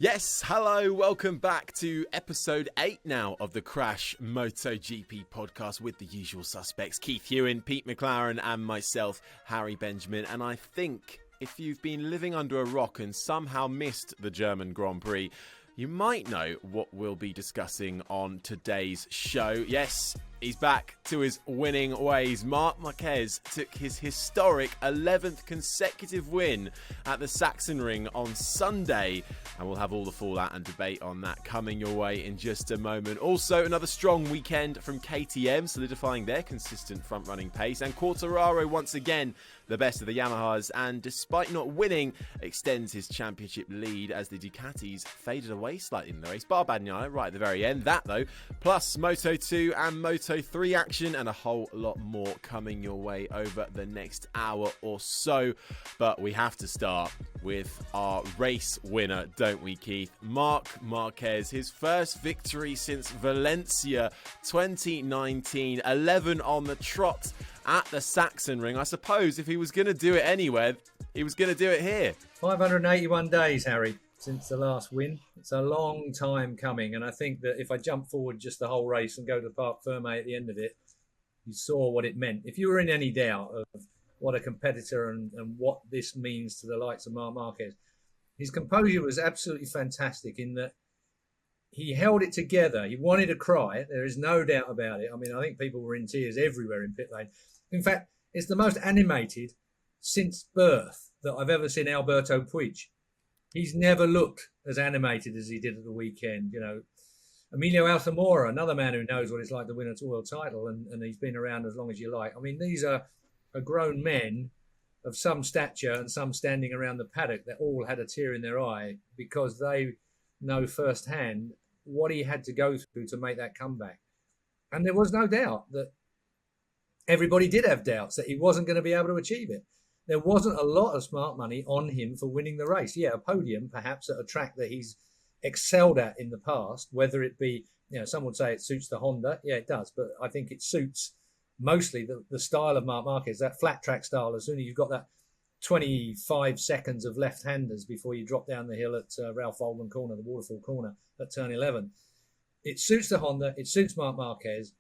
Yes, hello, welcome back to episode 8 now of the Crash MotoGP podcast with the usual suspects, Keith Huewen, Pete McLaren and myself, Harry Benjamin. And I think if you've been living under a rock and somehow missed the German Grand Prix, you might know what we'll be discussing on today's show. Yes, he's back to his winning ways. Marc Marquez took his historic 11th consecutive win at the Sachsenring on Sunday, and we'll have all the fallout and debate on that coming your way in just a moment. Also, another strong weekend from KTM, solidifying their consistent front-running pace, and Quartararo once again the best of the Yamahas, and despite not winning, extends his championship lead as the Ducatis faded away slightly in the race, bar Bagnaia right at the very end. That though, plus Moto2 and Moto3 action, and a whole lot more coming your way over the next hour or so. But we have to start with our race winner, don't we, Keith? Marc Marquez, his first victory since Valencia 2019, 11 on the trot at the Sachsenring. I suppose if he was going to do it anywhere, he was going to do it here. 581 days, Harry, since the last win. It's a long time coming, and I think that if I jump forward just the whole race and go to Parc Ferme at the end of it, you saw what it meant. If you were in any doubt of what a competitor and what this means to the likes of Marc Marquez, his composure was absolutely fantastic in that he held it together. He wanted to cry. There is no doubt about it. I mean, I think people were in tears everywhere in pit lane. In fact, it's the most animated since birth that I've ever seen Alberto Puig. He's never looked as animated as he did at the weekend. You know, Emilio Altamora, another man who knows what it's like to win a world title, and he's been around as long as you like. I mean, these are grown men of some stature and some standing around the paddock that all had a tear in their eye because they know firsthand what he had to go through to make that comeback. And there was no doubt that everybody did have doubts that he wasn't going to be able to achieve it. There wasn't a lot of smart money on him for winning the race. Yeah, a podium, perhaps at a track that he's excelled at in the past, whether it be, you know, some would say it suits the Honda. Yeah, it does. But I think it suits mostly the style of Marc Marquez, that flat track style. As soon as you've got that 25 seconds of left-handers before you drop down the hill at Ralph Walden corner, the waterfall corner at turn 11. It suits the Honda. It suits Marc Marquez.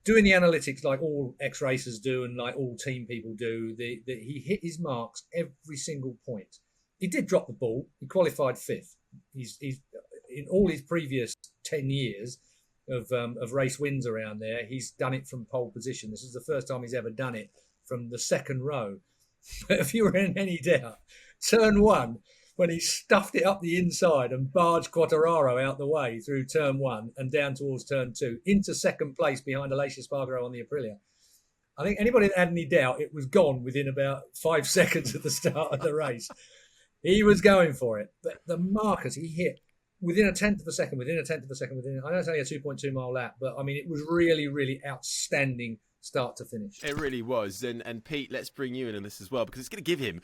Doing the analytics like all ex-racers do and like all team people do, he hit his marks every single point. He did drop the ball. He qualified 5th. He's in all his previous 10 years of race wins around there, he's done it from pole position. This is the first time he's ever done it from the second row. But if you were in any doubt, turn 1, when he stuffed it up the inside and barged Quartararo out the way through turn 1 and down towards turn 2 into second place behind Aleix Espargaro on the Aprilia. I think anybody that had any doubt, it was gone within about 5 seconds at the start of the race. He was going for it. But the markers he hit within a tenth of a second, I know it's only a 2.2 mile lap, but I mean, it was really, really outstanding start to finish. It really was. And Pete, let's bring you in on this as well, because it's going to give him,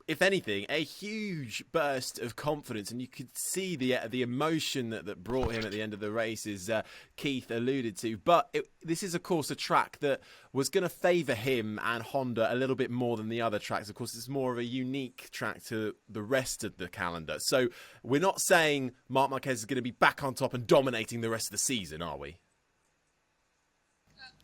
if anything, a huge burst of confidence. And you could see the emotion that brought him at the end of the race, as Keith alluded to. But this is, of course, a track that was going to favour him and Honda a little bit more than the other tracks. Of course, it's more of a unique track to the rest of the calendar. So we're not saying Marc Marquez is going to be back on top and dominating the rest of the season, are we?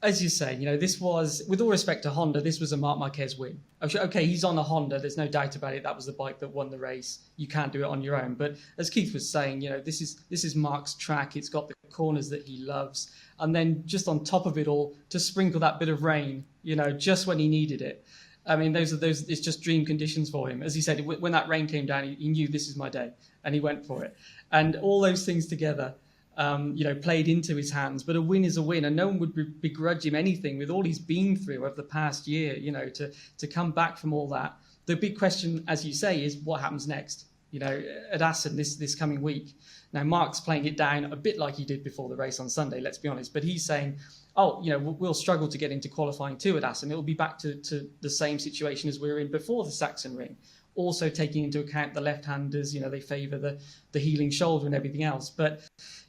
As you say, you know, this was, with all respect to Honda, this was a Marc Marquez win. Okay, he's on a Honda. There's no doubt about it. That was the bike that won the race. You can't do it on your own. But as Keith was saying, you know, this is Marc's track. It's got the corners that he loves. And then just on top of it all, to sprinkle that bit of rain, you know, just when he needed it. I mean, those it's just dream conditions for him. As he said, when that rain came down, he knew this is my day, and he went for it. And all those things together, you know, played into his hands. But a win is a win, and no one would begrudge him anything with all he's been through over the past year. You know, to come back from all that. The big question, as you say, is what happens next. You know, at Assen this coming week. Now, Marc's playing it down a bit like he did before the race on Sunday. Let's be honest, but he's saying, oh, you know, we'll struggle to get into qualifying 2 at Assen. It'll be back to the same situation as we were in before the Sachsenring. Also taking into account the left-handers, you know, they favour the healing shoulder and everything else. But,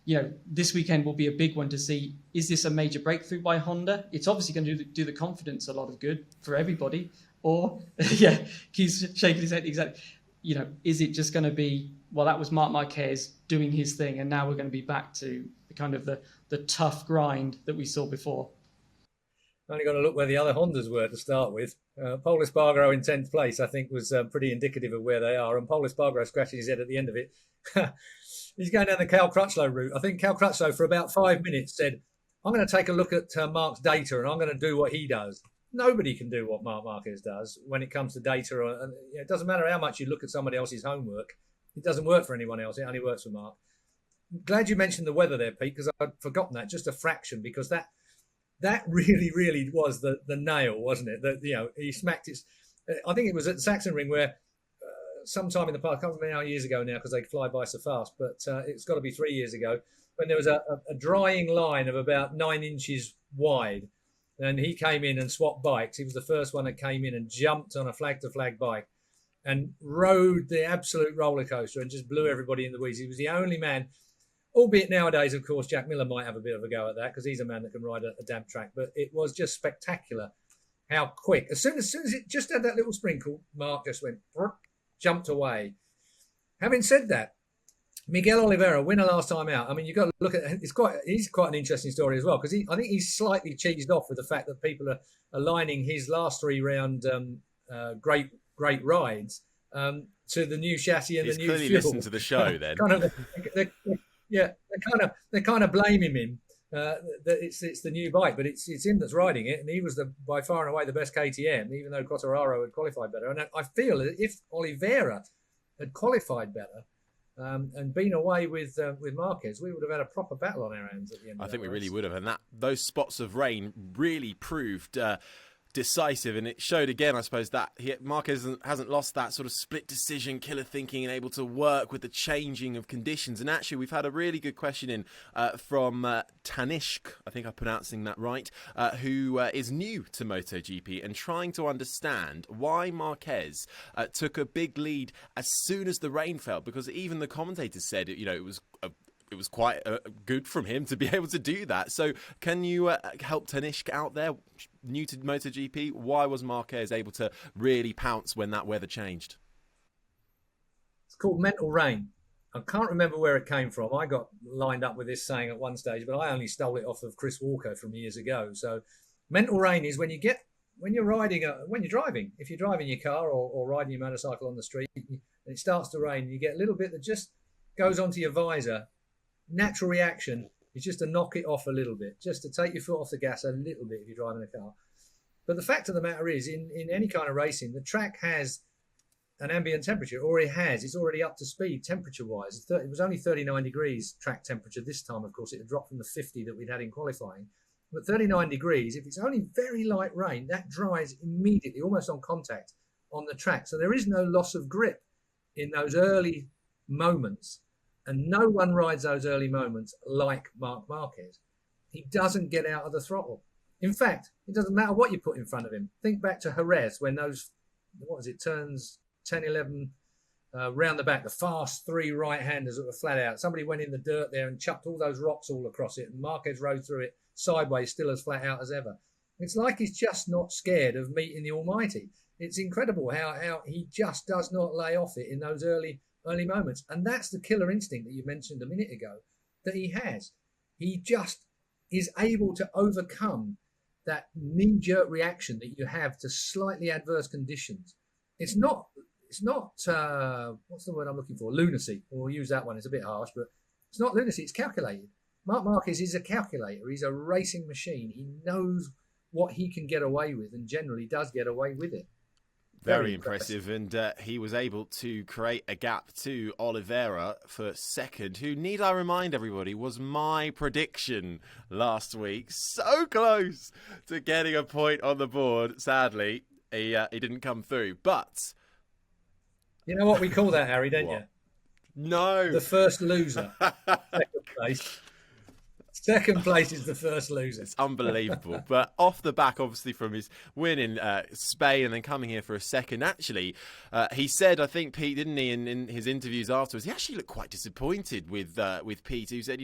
you know, this weekend will be a big one to see, is this a major breakthrough by Honda? It's obviously going to do the confidence a lot of good for everybody. Or, yeah, he's shaking his head, exactly. is it just going to be, well, that was Marc Marquez doing his thing, and now we're going to be back to the kind of the tough grind that we saw before? Only got to look where the other Hondas were to start with. Pol Espargaro in 10th place, I think, was pretty indicative of where they are. And Pol Espargaro scratching his head at the end of it. He's going down the Cal Crutchlow route. I think Cal Crutchlow, for about 5 minutes, said, I'm going to take a look at Mark's data and I'm going to do what he does. Nobody can do what Marc Marquez does when it comes to data. It doesn't matter how much you look at somebody else's homework. It doesn't work for anyone else. It only works for Mark. I'm glad you mentioned the weather there, Pete, because I'd forgotten that, just a fraction, because that really, really was the nail, wasn't it? That he smacked it. I think it was at the Sachsenring where sometime in the past, I can't remember how years ago now because they fly by so fast, but it's got to be 3 years ago, when there was a drying line of about 9 inches wide, and he came in and swapped bikes. He was the first one that came in and jumped on a flag-to-flag bike and rode the absolute roller coaster and just blew everybody in the weeds. He was the only man. Albeit nowadays, of course, Jack Miller might have a bit of a go at that because he's a man that can ride a damp track. But it was just spectacular how quick. As soon as it just had that little sprinkle, Mark just went, jumped away. Having said that, Miguel Oliveira, winner last time out. I mean, you've got to look at he's quite an interesting story as well, because I think he's slightly cheesed off with the fact that people are aligning his last 3 round great rides to the new chassis and he's the new clearly fuel. listened to the show then. They're kind of blaming him that it's the new bike, but it's him that's riding it, and he was by far and away the best KTM, even though Quartararo had qualified better. And I feel that if Oliveira had qualified better and been away with Marquez, we would have had a proper battle on our hands at the end. I think we really would have, and those spots of rain really proved decisive, and it showed again, I suppose, that Marquez hasn't lost that sort of split decision, killer thinking, and able to work with the changing of conditions. And actually, we've had a really good question in from Tanishk, I think I'm pronouncing that right, who is new to MotoGP and trying to understand why Marquez took a big lead as soon as the rain fell, because even the commentators said it was quite good from him to be able to do that. So can you help Tanishk out there, new to MotoGP? Why was Marquez able to really pounce when that weather changed? It's called mental rain. I can't remember where it came from. I got lined up with this saying at one stage, but I only stole it off of Chris Walker from years ago. So mental rain is when you're driving. If you're driving your car or riding your motorcycle on the street and it starts to rain, you get a little bit that just goes onto your visor. Natural reaction is just to knock it off a little bit, just to take your foot off the gas a little bit if you're driving a car. But the fact of the matter is, in any kind of racing, the track has an ambient temperature, or it's already up to speed temperature-wise. It was only 39 degrees track temperature this time, of course. It had dropped from the 50 that we'd had in qualifying. But 39 degrees, if it's only very light rain, that dries immediately, almost on contact, on the track. So there is no loss of grip in those early moments. And no one rides those early moments like Marc Marquez. He doesn't get out of the throttle. In fact, it doesn't matter what you put in front of him. Think back to Jerez when those, turns 10, 11 round the back, the fast 3 right-handers that were flat out. Somebody went in the dirt there and chucked all those rocks all across it, and Marquez rode through it sideways, still as flat out as ever. It's like he's just not scared of meeting the Almighty. It's incredible how he just does not lay off it in those early moments. And that's the killer instinct that you mentioned a minute ago that he has. He just is able to overcome that knee-jerk reaction that you have to slightly adverse conditions. It's not what's the word I'm looking for? Lunacy. Or we'll use that one. It's a bit harsh, but it's not lunacy. It's calculated. Marc Marquez is a calculator. He's a racing machine. He knows what he can get away with and generally does get away with it. Very impressive, and he was able to create a gap to Oliveira for second, who, need I remind everybody, was my prediction last week. So close to getting a point on the board. Sadly, he didn't come through, but... You know what we call that, Harry, don't you? No. The first loser. Second place. Second place is the first loser. It's unbelievable. But off the back, obviously, from his win in Spain and then coming here for a second, actually, he said, I think, Pete, didn't he, in his interviews afterwards, he actually looked quite disappointed with Pete, who said,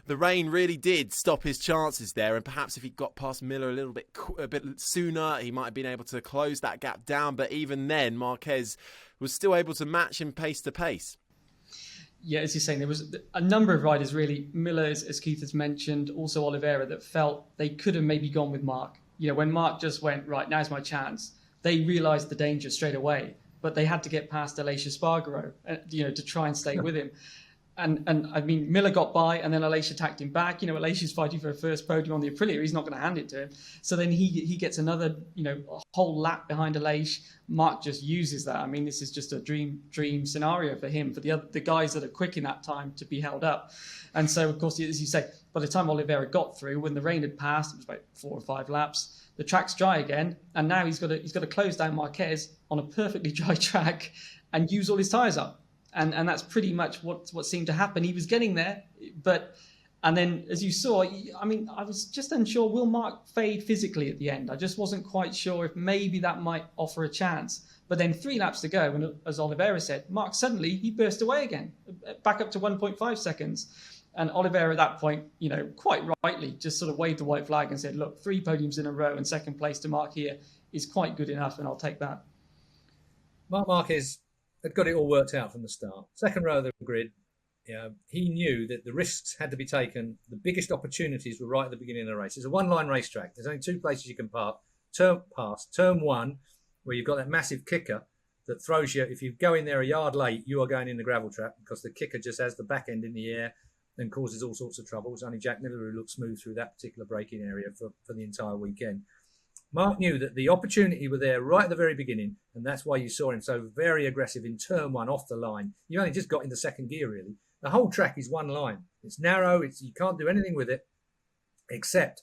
the rain really did stop his chances there, and perhaps if he got past Miller a bit sooner, he might have been able to close that gap down. But even then, Marquez was still able to match him pace to pace. Yeah, as you're saying, there was a number of riders, really, Miller, as Keith has mentioned, also Oliveira, that felt they could have maybe gone with Marc. When Marc just went, right, now's my chance, they realised the danger straight away, but they had to get past Aleix Espargaro, to try and stay with him. And I mean, Miller got by, and then Aleix attacked him back. Aleix is fighting for a first podium on the Aprilia. He's not going to hand it to him. So then he gets another, a whole lap behind Aleix. Marc just uses that. I mean, this is just a dream scenario for him, for the guys that are quick in that time to be held up. And so, of course, as you say, by the time Oliveira got through, when the rain had passed, it was about 4 or 5 laps. The track's dry again, and now he's got to close down Marquez on a perfectly dry track and use all his tyres up. And that's pretty much what seemed to happen. He was getting there, and then, as you saw, I mean, I was just unsure, will Marc fade physically at the end? I just wasn't quite sure if maybe that might offer a chance. But then 3 laps to go, and as Oliveira said, Marc suddenly, he burst away again, back up to 1.5 seconds. And Oliveira at that point, quite rightly, just sort of waved the white flag and said, look, 3 podiums in a row and second place to Marc here is quite good enough, and I'll take that. Marc Marquez had got it all worked out from the start. Second row of the grid, he knew that the risks had to be taken. The biggest opportunities were right at the beginning of the race. It's a one-line racetrack. There's only 2 places you can park. Turn 1, where you've got that massive kicker that throws you. If you go in there a yard late, you are going in the gravel trap, because the kicker just has the back end in the air and causes all sorts of trouble. It's only Jack Miller who looked smooth through that particular braking area for the entire weekend. Marc knew that the opportunity were there right at the very beginning, and that's why you saw him so very aggressive in turn 1 off the line. You only just got into second gear, really. The whole track is one line. It's narrow. You can't do anything with it except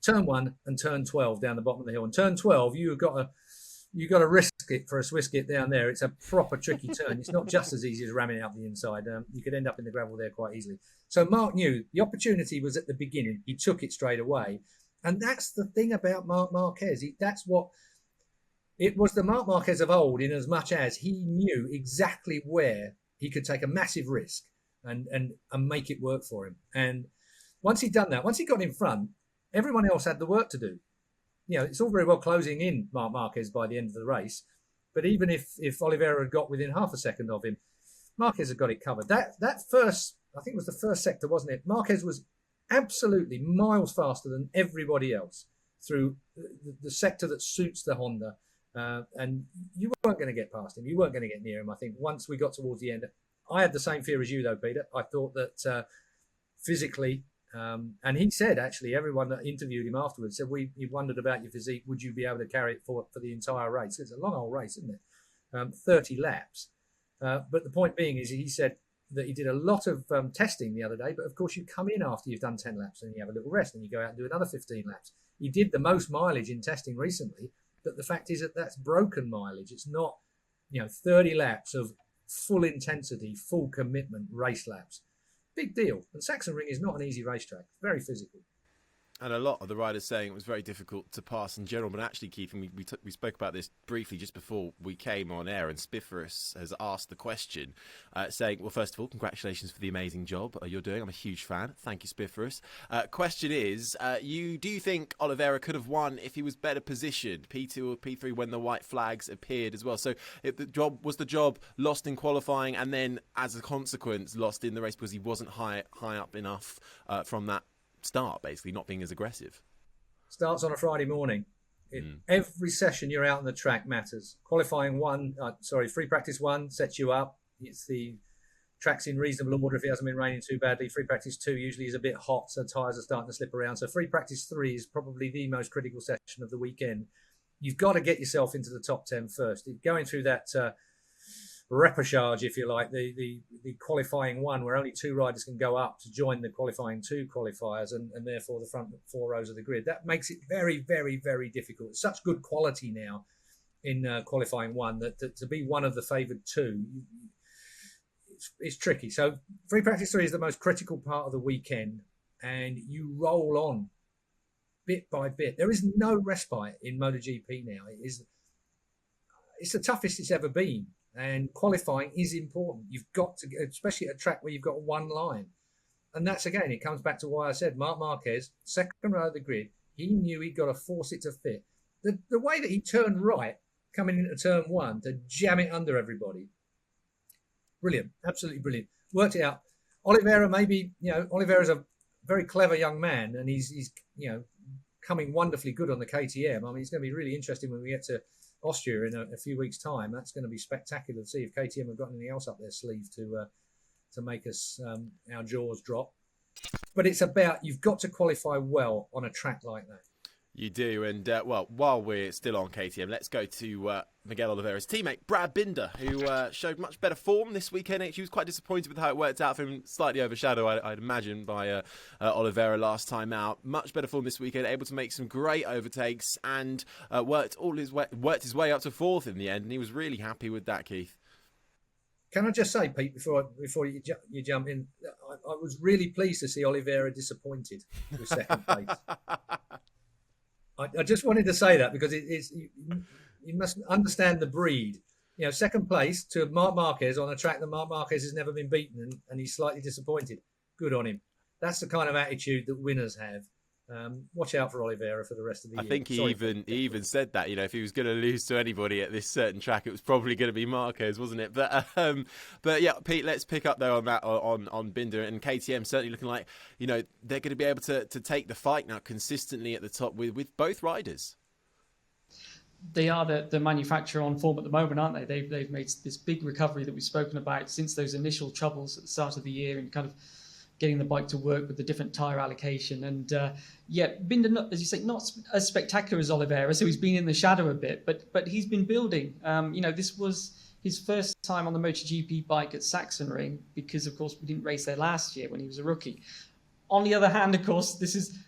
turn 1 and turn 12 down the bottom of the hill. And turn 12, you've got to risk it for a Swiss kit down there. It's a proper tricky turn. It's not just as easy as ramming it up the inside. You could end up in the gravel there quite easily. So Marc knew the opportunity was at the beginning. He took it straight away. And that's the thing about Marc Marquez. It was the Marc Marquez of old, in as much as he knew exactly where he could take a massive risk and make it work for him. And once he'd done that, once he got in front, everyone else had the work to do. It's all very well closing in Marc Marquez by the end of the race, but even if Oliveira had got within half a second of him, Marquez had got it covered. That first, I think it was the first sector, wasn't it? Marquez was absolutely miles faster than everybody else through the sector that suits the Honda. And you weren't going to get past him. You weren't going to get near him. I think once we got towards the end, I had the same fear as you, though, Peter. I thought that physically, and he said, actually, everyone that interviewed him afterwards said, he wondered about your physique. Would you be able to carry it for the entire race? It's a long old race, isn't it? 30 laps. But the point being is, he said that he did a lot of testing the other day, but of course you come in after you've done 10 laps and you have a little rest and you go out and do another 15 laps. He did the most mileage in testing recently, but the fact is that that's broken mileage. It's not, 30 laps of full intensity, full commitment race laps. Big deal. And Sachsenring is not an easy racetrack. Very physical. And a lot of the riders saying it was very difficult to pass in general. But actually, Keith, and we spoke about this briefly just before we came on air, and Spiferus has asked the question, saying, well, first of all, congratulations for the amazing job you're doing. I'm a huge fan. Thank you, Spiferus. Question is, do you think Oliveira could have won if he was better positioned, P2 or P3, when the white flags appeared as well? So was the job lost in qualifying and then, as a consequence, lost in the race because he wasn't high up enough from that start, basically not being as aggressive? Starts on a Friday morning. Every session you're out on the track matters. Free practice 1 sets you up. It's the track's in reasonable order if it hasn't been raining too badly. Free practice 2 usually is a bit hot, so tyres are starting to slip around. So free practice 3 is probably the most critical session of the weekend. You've got to get yourself into the top 10 first. Going through that repechage, if you like, the qualifying 1, where only 2 riders can go up to join the qualifying 2 qualifiers, and therefore the front 4 rows of the grid. That makes it very, very, very difficult. It's such good quality now in qualifying 1 that to be one of the favoured 2, it's tricky. So free practice 3 is the most critical part of the weekend. and you roll on bit by bit. There is no respite in MotoGP now. It's the toughest it's ever been, and qualifying is important. You've got to, especially at a track where you've got one line. And that's, again, it comes back to why I said Marc Marquez, second row of the grid, he knew he'd got to force it to fit. The way that he turned right, coming into turn one, to jam it under everybody, brilliant, absolutely brilliant. Worked it out. Oliveira, maybe, Oliveira's a very clever young man, and he's coming wonderfully good on the KTM. I mean, it's going to be really interesting when we get to Austria in a few weeks' time. That's going to be spectacular to see if KTM have got anything else up their sleeve to make us our jaws drop. But it's about, you've got to qualify well on a track like that. You do, and while we're still on KTM, let's go to Miguel Oliveira's teammate, Brad Binder, who showed much better form this weekend. He was quite disappointed with how it worked out for him, slightly overshadowed, I'd imagine, by Oliveira last time out. Much better form this weekend, able to make some great overtakes, and worked his way up to fourth in the end, and he was really happy with that, Keith. Can I just say, Pete, before you jump in, I was really pleased to see Oliveira disappointed with second place. I just wanted to say that because you must understand the breed. Second place to Marc Marquez on a track that Marc Marquez has never been beaten, and he's slightly disappointed. Good on him. That's the kind of attitude that winners have. Watch out for Oliveira for the rest of the year. I think he even said that, if he was going to lose to anybody at this certain track, it was probably going to be Marquez, wasn't it? But yeah, Pete, let's pick up there on that on Binder and KTM. Certainly looking like they're going to be able to take the fight now consistently at the top with both riders. They are the manufacturer on form at the moment, aren't they? They've made this big recovery that we've spoken about since those initial troubles at the start of the year and kind of getting the bike to work with the different tyre allocation. And Binder, as you say, not as spectacular as Oliveira, so he's been in the shadow a bit, but he's been building. This was his first time on the MotoGP bike at Sachsenring because, of course, we didn't race there last year when he was a rookie. On the other hand, of course,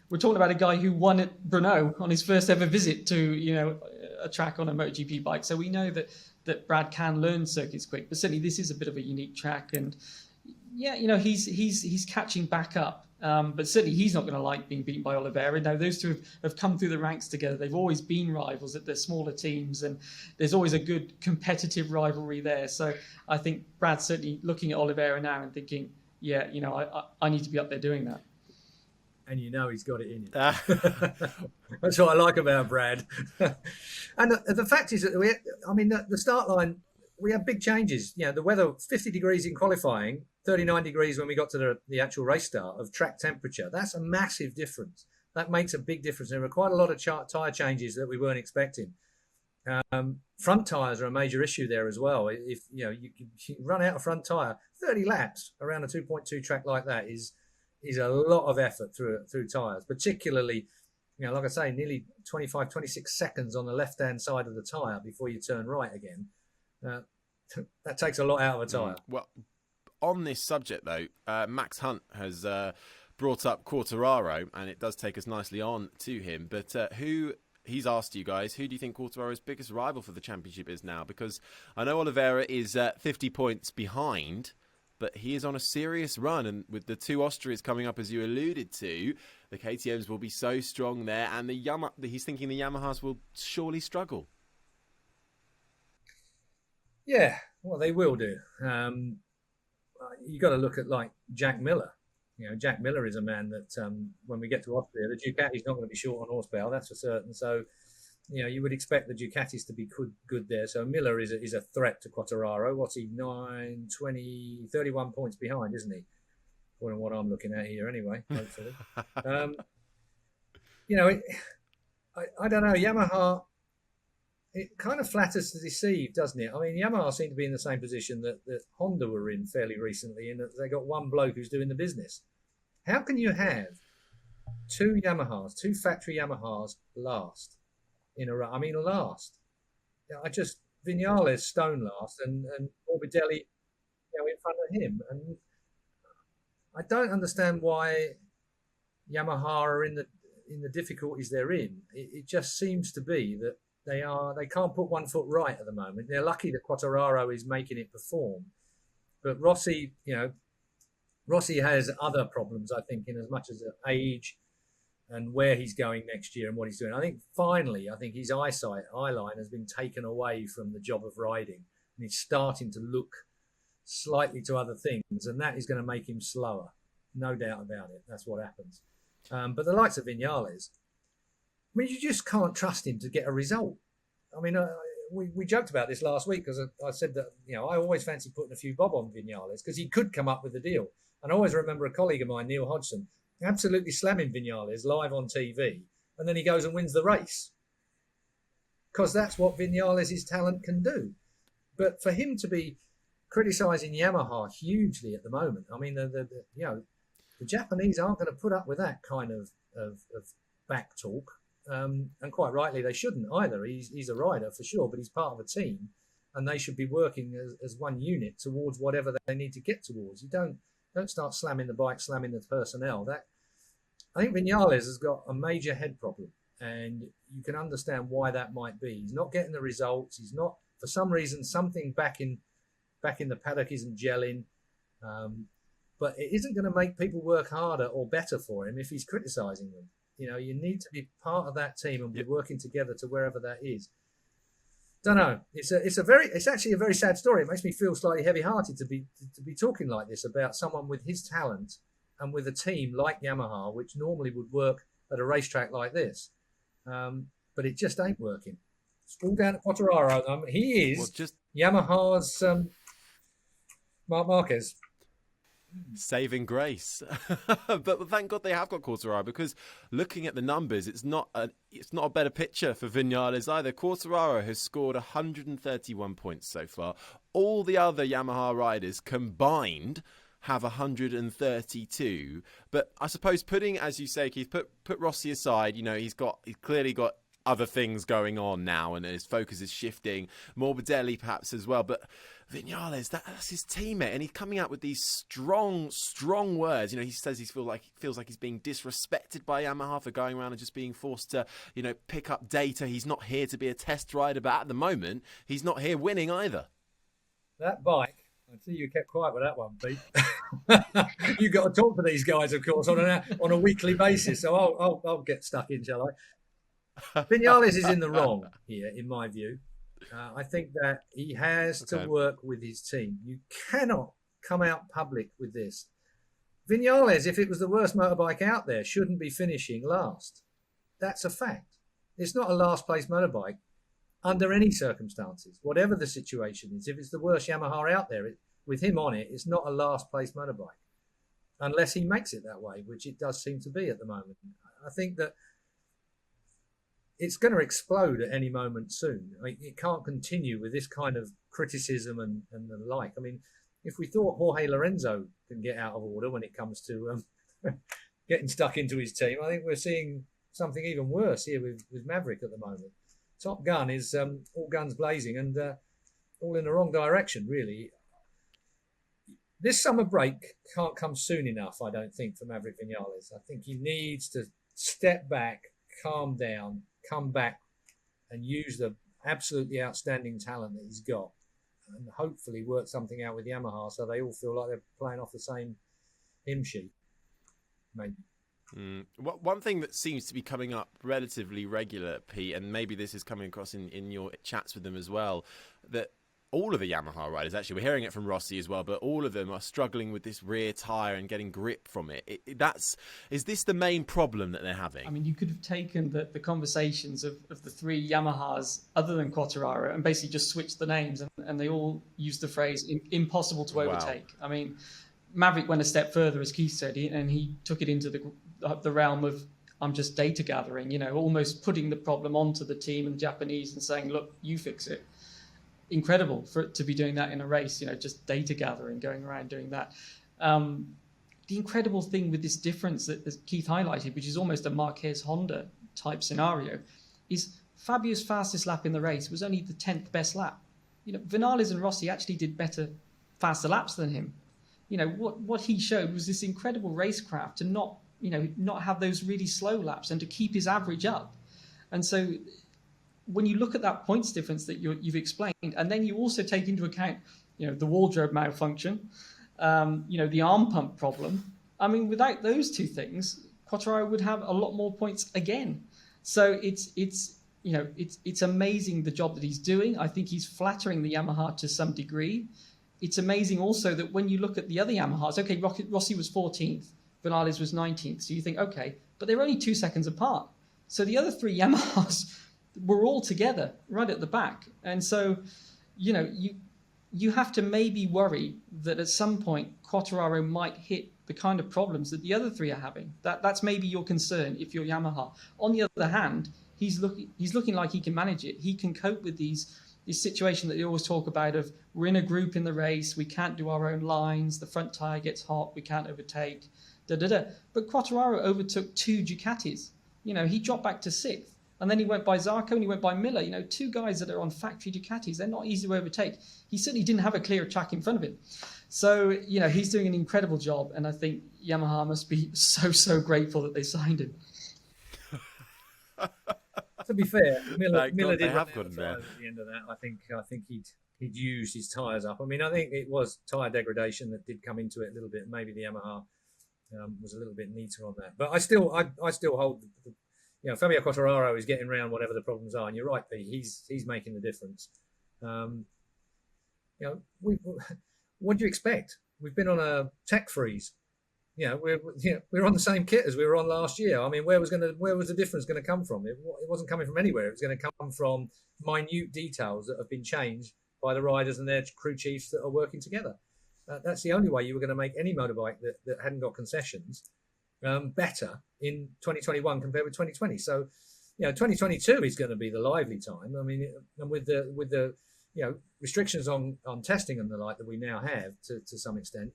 we're talking about a guy who won at Brno on his first ever visit to, a track on a MotoGP bike. So we know that Brad can learn circuits quick, but certainly this is a bit of a unique track. And yeah, he's catching back up, but certainly he's not going to like being beaten by Oliveira. Now, those two have come through the ranks together. They've always been rivals at their smaller teams, and there's always a good competitive rivalry there. So I think Brad's certainly looking at Oliveira now and thinking, yeah, I need to be up there doing that. And he's got it in him. That's what I like about Brad. And the fact is that the start line, we had big changes. The weather, 50 degrees in qualifying, 39 degrees when we got to the actual race start of track temperature. That's a massive difference. That makes a big difference. There were quite a lot of tyre changes that we weren't expecting. Front tyres are a major issue there as well. If you run out of front tyre, 30 laps around a 2.2 track like that is a lot of effort through tyres, particularly, like I say, nearly 25, 26 seconds on the left-hand side of the tyre before you turn right again. That takes a lot out of a tyre. Well, on this subject, though, Max Hunt has brought up Quartararo, and it does take us nicely on to him. But he's asked you guys, who do you think Quartararo's biggest rival for the championship is now? Because I know Oliveira is 50 points behind, but he is on a serious run. And with the two Austrias coming up, as you alluded to, the KTMs will be so strong there. And he's thinking the Yamahas will surely struggle. Yeah, well, they will do. You got to look at like Jack Miller. Jack Miller is a man that when we get to Austria, the Ducati's not going to be short on horsepower, that's for certain. So, you would expect the Ducatis to be good there. So Miller is a threat to Quartararo. What's he, 9, 20, 31 points behind, isn't he? According to what I'm looking at here anyway, hopefully. I don't know. Yamaha, it kind of flatters to deceive, doesn't it? I mean, Yamaha seem to be in the same position that Honda were in fairly recently, in that they got one bloke who's doing the business. How can you have two factory Yamahas last in a row? I mean, last. Vinales stone last, and Morbidelli, in front of him. And I don't understand why Yamaha are in the difficulties they're in. It just seems to be that they can't put one foot right at the moment. They're lucky that Quartararo is making it perform, but Rossi Rossi has other problems, I think, in as much as age and where he's going next year and what he's doing. I think his eye line has been taken away from the job of riding, and he's starting to look slightly to other things, and that is going to make him slower. No doubt about it. That's what happens. But the likes of Vinales, I mean, you just can't trust him to get a result. I mean, we joked about this last week because I said that, I always fancy putting a few bob on Vinales because he could come up with a deal. And I always remember a colleague of mine, Neil Hodgson, absolutely slamming Vinales live on TV, and then he goes and wins the race because that's what Vinales' talent can do. But for him to be criticising Yamaha hugely at the moment, I mean, the Japanese aren't going to put up with that kind of back talk, and quite rightly they shouldn't either. He's a rider for sure, but he's part of a team, and they should be working as one unit towards whatever they need to get towards. You don't start slamming the bike, slamming the personnel. I think Vinales has got a major head problem, and you can understand why that might be. He's not getting the results. He's not, for some reason, something back in the paddock isn't gelling. But it isn't going to make people work harder or better for him if he's criticising them. You need to be part of that team and be working together to wherever that is. Don't know. It's actually a very sad story. It makes me feel slightly heavy-hearted to be talking like this about someone with his talent and with a team like Yamaha, which normally would work at a racetrack like this. But it just ain't working. It's all down to Quartararo. He is Yamaha's Marc Marquez. Saving grace. But thank God they have got Quartararo, because looking at the numbers, it's not a better picture for Vinales either. Quartararo has scored 131 points so far. All the other Yamaha riders combined have 132. But I suppose putting, as you say, Keith, put Rossi aside, he's clearly got other things going on now, and his focus is shifting. Morbidelli perhaps as well, but Vinales, that's his teammate, and he's coming out with these strong words. He says he feels like he's being disrespected by Yamaha for going around and just being forced to, pick up data. He's not here to be a test rider, but at the moment, he's not here winning either. That bike, I see you kept quiet with that one, Pete. You've got to talk to these guys, of course, on a weekly basis, so I'll get stuck in, shall I? Vinales is in the wrong here, in my view. I think that he has to work with his team. You cannot come out public with this. Vinales, if it was the worst motorbike out there, shouldn't be finishing last. That's a fact. It's not a last place motorbike under any circumstances, whatever the situation is. If it's the worst Yamaha out there, with him on it, it's not a last place motorbike, unless he makes it that way, which it does seem to be at the moment. I think that it's going to explode at any moment soon. I mean, it can't continue with this kind of criticism and the like. I mean, if we thought Jorge Lorenzo can get out of order when it comes to getting stuck into his team, I think we're seeing something even worse here with Maverick at the moment. Top Gun is all guns blazing and all in the wrong direction, really. This summer break can't come soon enough, I don't think, for Maverick Vinales. I think he needs to step back, calm down, come back and use the absolutely outstanding talent that he's got, and hopefully work something out with Yamaha so they all feel like they're playing off the same hymn sheet, maybe. One thing that seems to be coming up relatively regular, Pete, and maybe this is coming across in your chats with them as well, that all of the Yamaha riders, actually, we're hearing it from Rossi as well, but all of them are struggling with this rear tyre and getting grip from it. Is this the main problem that they're having? I mean, you could have taken the conversations of the three Yamahas other than Quartararo and basically just switched the names, and they all used the phrase impossible to overtake. Wow. I mean, Maverick went a step further, as Keith said, and he took it into the realm of, I'm just data gathering, almost putting the problem onto the team and the Japanese and saying, look, you fix it. Incredible for it to be doing that in a race, just data gathering, going around doing that. The incredible thing with this difference that Keith highlighted, which is almost a Marquez Honda type scenario, is Fabio's fastest lap in the race was only the 10th best lap. Vinales and Rossi actually did faster laps than him. What he showed was this incredible racecraft to not have those really slow laps and to keep his average up. And so when you look at that points difference that you've explained, and then you also take into account, the wardrobe malfunction, the arm pump problem. I mean, without those two things, Quartararo would have a lot more points again. So it's amazing the job that he's doing. I think he's flattering the Yamaha to some degree. It's amazing also that when you look at the other Yamahas, okay, Rossi was 14th, Vinales was 19th. So you think, okay, but they're only 2 seconds apart. So the other three Yamahas were all together right at the back. And so, you have to maybe worry that at some point Quartararo might hit the kind of problems that the other three are having. That's maybe your concern if you're Yamaha. On the other hand, he's looking like he can manage it. He can cope with this situation that you always talk about of we're in a group in the race, we can't do our own lines, the front tyre gets hot, we can't overtake, But Quartararo overtook 2 Ducatis. He dropped back to 6th. And then he went by Zarco and he went by Miller. 2 guys that are on factory Ducatis. They're not easy to overtake. He certainly didn't have a clear track in front of him. So, he's doing an incredible job. And I think Yamaha must be so grateful that they signed him. To be fair, Miller did have run out of tyres at the end of that. I think he'd used his tyres up. I mean, I think it was tyre degradation that did come into it a little bit. Maybe the Yamaha was a little bit neater on that. But I still hold Fabio Quartararo is getting around whatever the problems are, and you're right, Pete. He's making the difference. What do you expect? We've been on a tech freeze. We're on the same kit as we were on last year. I mean, where was the difference going to come from? It wasn't coming from anywhere. It was going to come from minute details that have been changed by the riders and their crew chiefs that are working together. That's the only way you were going to make any motorbike that hadn't got concessions better in 2021 compared with 2020. So, 2022 is going to be the lively time. I mean, and with the restrictions on testing and the like that we now have to some extent,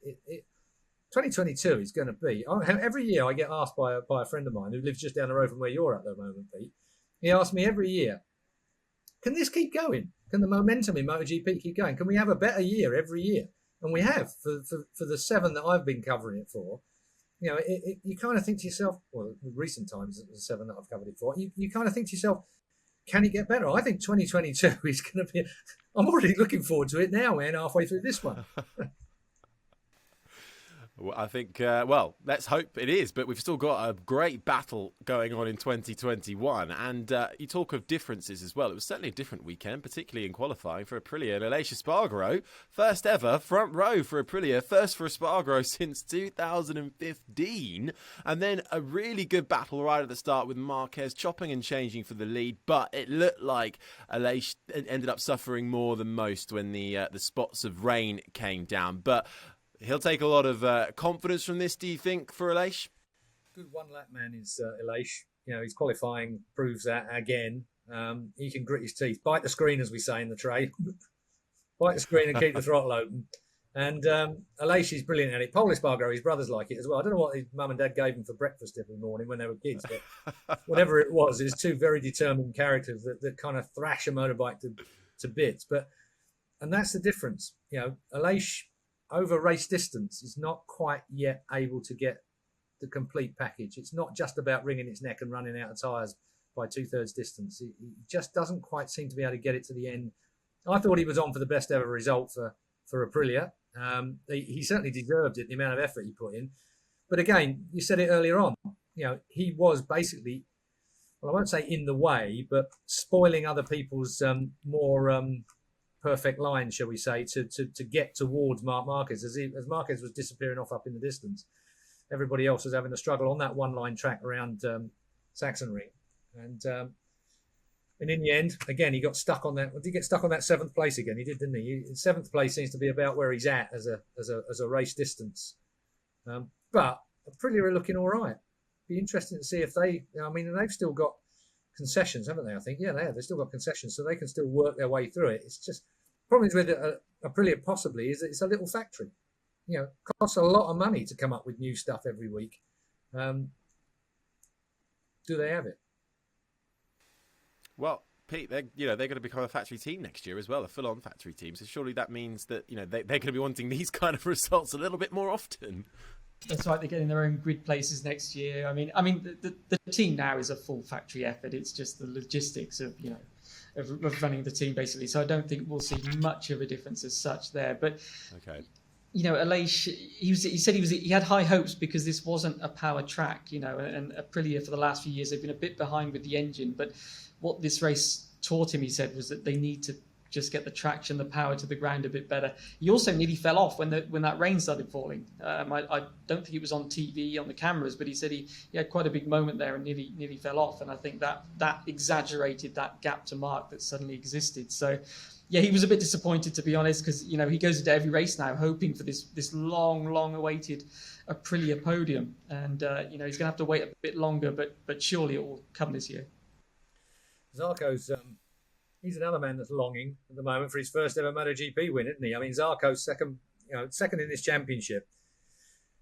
2022 is going to be. Every year I get asked by a friend of mine who lives just down the road from where you're at the moment, Pete. He asks me every year, can this keep going? Can the momentum in MotoGP keep going? Can we have a better year every year? And we have for the 7 that I've been covering it for. You kind of think to yourself, well, in recent times, the 7 that I've covered it for, you kind of think to yourself, can it get better? I think 2022 is going to be. I'm already looking forward to it now, man. Halfway through this one. Well, I think, let's hope it is, but we've still got a great battle going on in 2021, and you talk of differences as well. It was certainly a different weekend, particularly in qualifying for Aprilia and Aleix Espargaro. First ever front row for Aprilia, first for Espargaro since 2015, and then a really good battle right at the start with Marquez chopping and changing for the lead, but it looked like Aleix ended up suffering more than most when the spots of rain came down, but he'll take a lot of confidence from this, do you think, for Aleix? Good one-lap man is Aleix. His qualifying proves that again. He can grit his teeth, bite the screen, as we say in the trade. Bite the screen and keep the throttle open. And Aleix is brilliant at it. Paul Espargaro, his brothers like it as well. I don't know what his mum and dad gave him for breakfast every morning when they were kids, but whatever it was, it's 2 very determined characters that kind of thrash a motorbike to bits. And that's the difference. Aleix, over race distance, is not quite yet able to get the complete package. It's not just about wringing its neck and running out of tyres by 2/3 distance. He just doesn't quite seem to be able to get it to the end. I thought he was on for the best ever result for Aprilia. He certainly deserved it, the amount of effort he put in. But again, you said it earlier on, he was basically, well, I won't say in the way, but spoiling other people's more perfect line, shall we say, to get towards Marc Marquez. As Marquez was disappearing off up in the distance, everybody else was having to struggle on that one-line track around Sachsenring. And in the end, again, he got stuck on that. Did he get stuck on that 7th place again? He did, didn't he? 7th place seems to be about where he's at as a race distance. But Aprilia are looking all right. Be interesting to see if they've still got concessions, haven't they? I think, yeah, they have. They've still got concessions, so they can still work their way through it. It's just problems with Aprilia possibly is that it's a little factory. Costs a lot of money to come up with new stuff every week. Do they have it? Well, Pete, they're going to become a factory team next year as well, a full-on factory team. So surely that means that they're going to be wanting these kind of results a little bit more often. That's right. They're getting their own grid places next year. I mean, the team now is a full factory effort. It's just the logistics of running the team basically. So I don't think we'll see much of a difference as such there. But okay, Aleix, he said he had high hopes because this wasn't a power track, and Aprilia for the last few years, they've been a bit behind with the engine. But what this race taught him, he said, was that they need to just get the traction, the power to the ground a bit better. He also nearly fell off when that rain started falling. I don't think it was on TV, on the cameras, but he said he had quite a big moment there and nearly fell off. And I think that exaggerated that gap to Marc that suddenly existed. So, yeah, he was a bit disappointed, to be honest, because he goes into every race now hoping for this long awaited Aprilia podium, and he's going to have to wait a bit longer, but surely it will come this year. Zarco's he's another man that's longing at the moment for his first ever MotoGP win, isn't he? I mean, Zarco's second in this championship.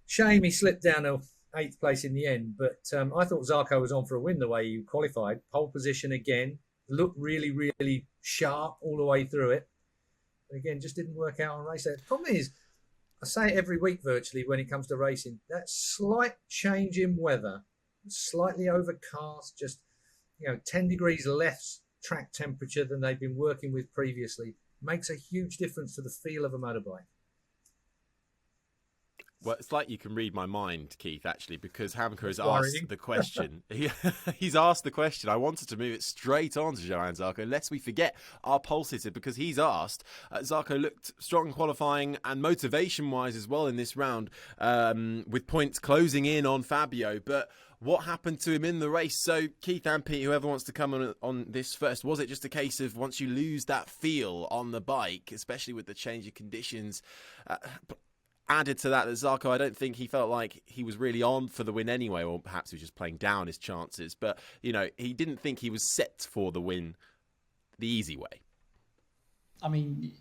Shame he slipped down to 8th place in the end, but I thought Zarco was on for a win the way he qualified. Pole position again. Looked really sharp all the way through it. But again, just didn't work out on race day. The problem is, I say it every week virtually when it comes to racing, that slight change in weather, slightly overcast, just 10 degrees less track temperature than they've been working with previously, makes a huge difference to the feel of a motorbike. Well, it's like you can read my mind, Keith, actually, because Hamka has asked the question. He's asked the question. I wanted to move it straight on to Johann Zarco, lest we forget our pole sitter, because he's asked. Zarco looked strong qualifying and motivation-wise as well in this round, with points closing in on Fabio. But what happened to him in the race? So, Keith and Pete, whoever wants to come on this first, was it just a case of once you lose that feel on the bike, especially with the change of conditions, added to that Zarco, I don't think he felt like he was really on for the win anyway, or perhaps he was just playing down his chances. But, he didn't think he was set for the win the easy way. I mean,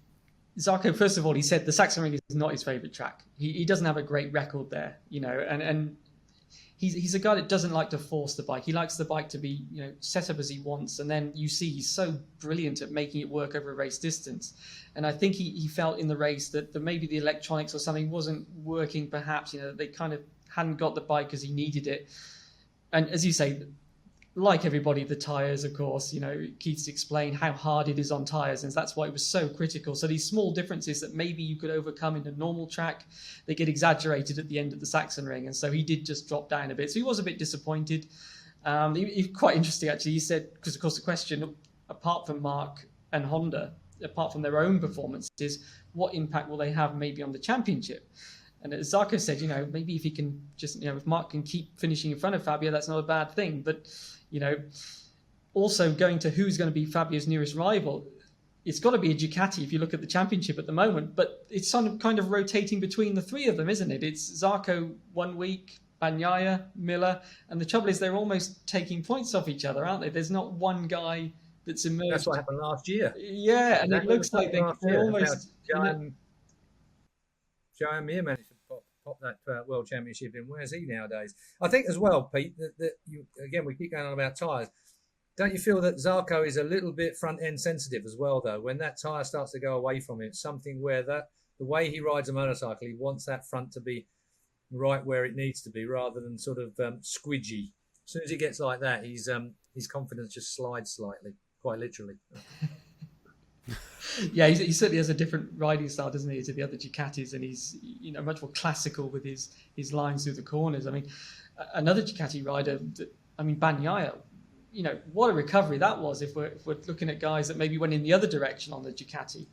Zarco, first of all, he said the Sachsenring is not his favourite track. He doesn't have a great record there, and he's a guy that doesn't like to force the bike. He likes the bike to be, set up as he wants. And then you see he's so brilliant at making it work over a race distance. And I think he felt in the race that maybe the electronics or something wasn't working, perhaps, they kind of hadn't got the bike as he needed it. And as you say, like everybody, the tyres, of course, Keith's explained how hard it is on tyres, and that's why it was so critical. So these small differences that maybe you could overcome in a normal track, they get exaggerated at the end of the Sachsenring, and so he did just drop down a bit. So he was a bit disappointed. Quite interesting, actually. He said, because of course the question, apart from Marc and Honda, apart from their own performances, what impact will they have maybe on the championship? And as Zarco said, maybe if he can just, if Marc can keep finishing in front of Fabio, that's not a bad thing. But, also going to who's going to be Fabio's nearest rival, it's got to be a Ducati if you look at the championship at the moment. But it's kind of rotating between the three of them, isn't it? It's Zarco 1 week, Bagnaia, Miller. And the trouble is they're almost taking points off each other, aren't they? There's not one guy that's emerged. That's what happened last year. Yeah, and it looks like they're almost... Joan Mir managed to pop that World Championship in. Where's he nowadays? I think as well, Pete, that we keep going on about tyres. Don't you feel that Zarco is a little bit front-end sensitive as well, though? When that tyre starts to go away from him, it's something where the way he rides a motorcycle, he wants that front to be right where it needs to be rather than sort of squidgy. As soon as he gets like that, his confidence just slides slightly, quite literally. Yeah, he certainly has a different riding style, doesn't he, to the other Ducatis, and he's much more classical with his lines through the corners. I mean, another Ducati rider, Bagnaia, what a recovery that was. If we're looking at guys that maybe went in the other direction on the Ducati,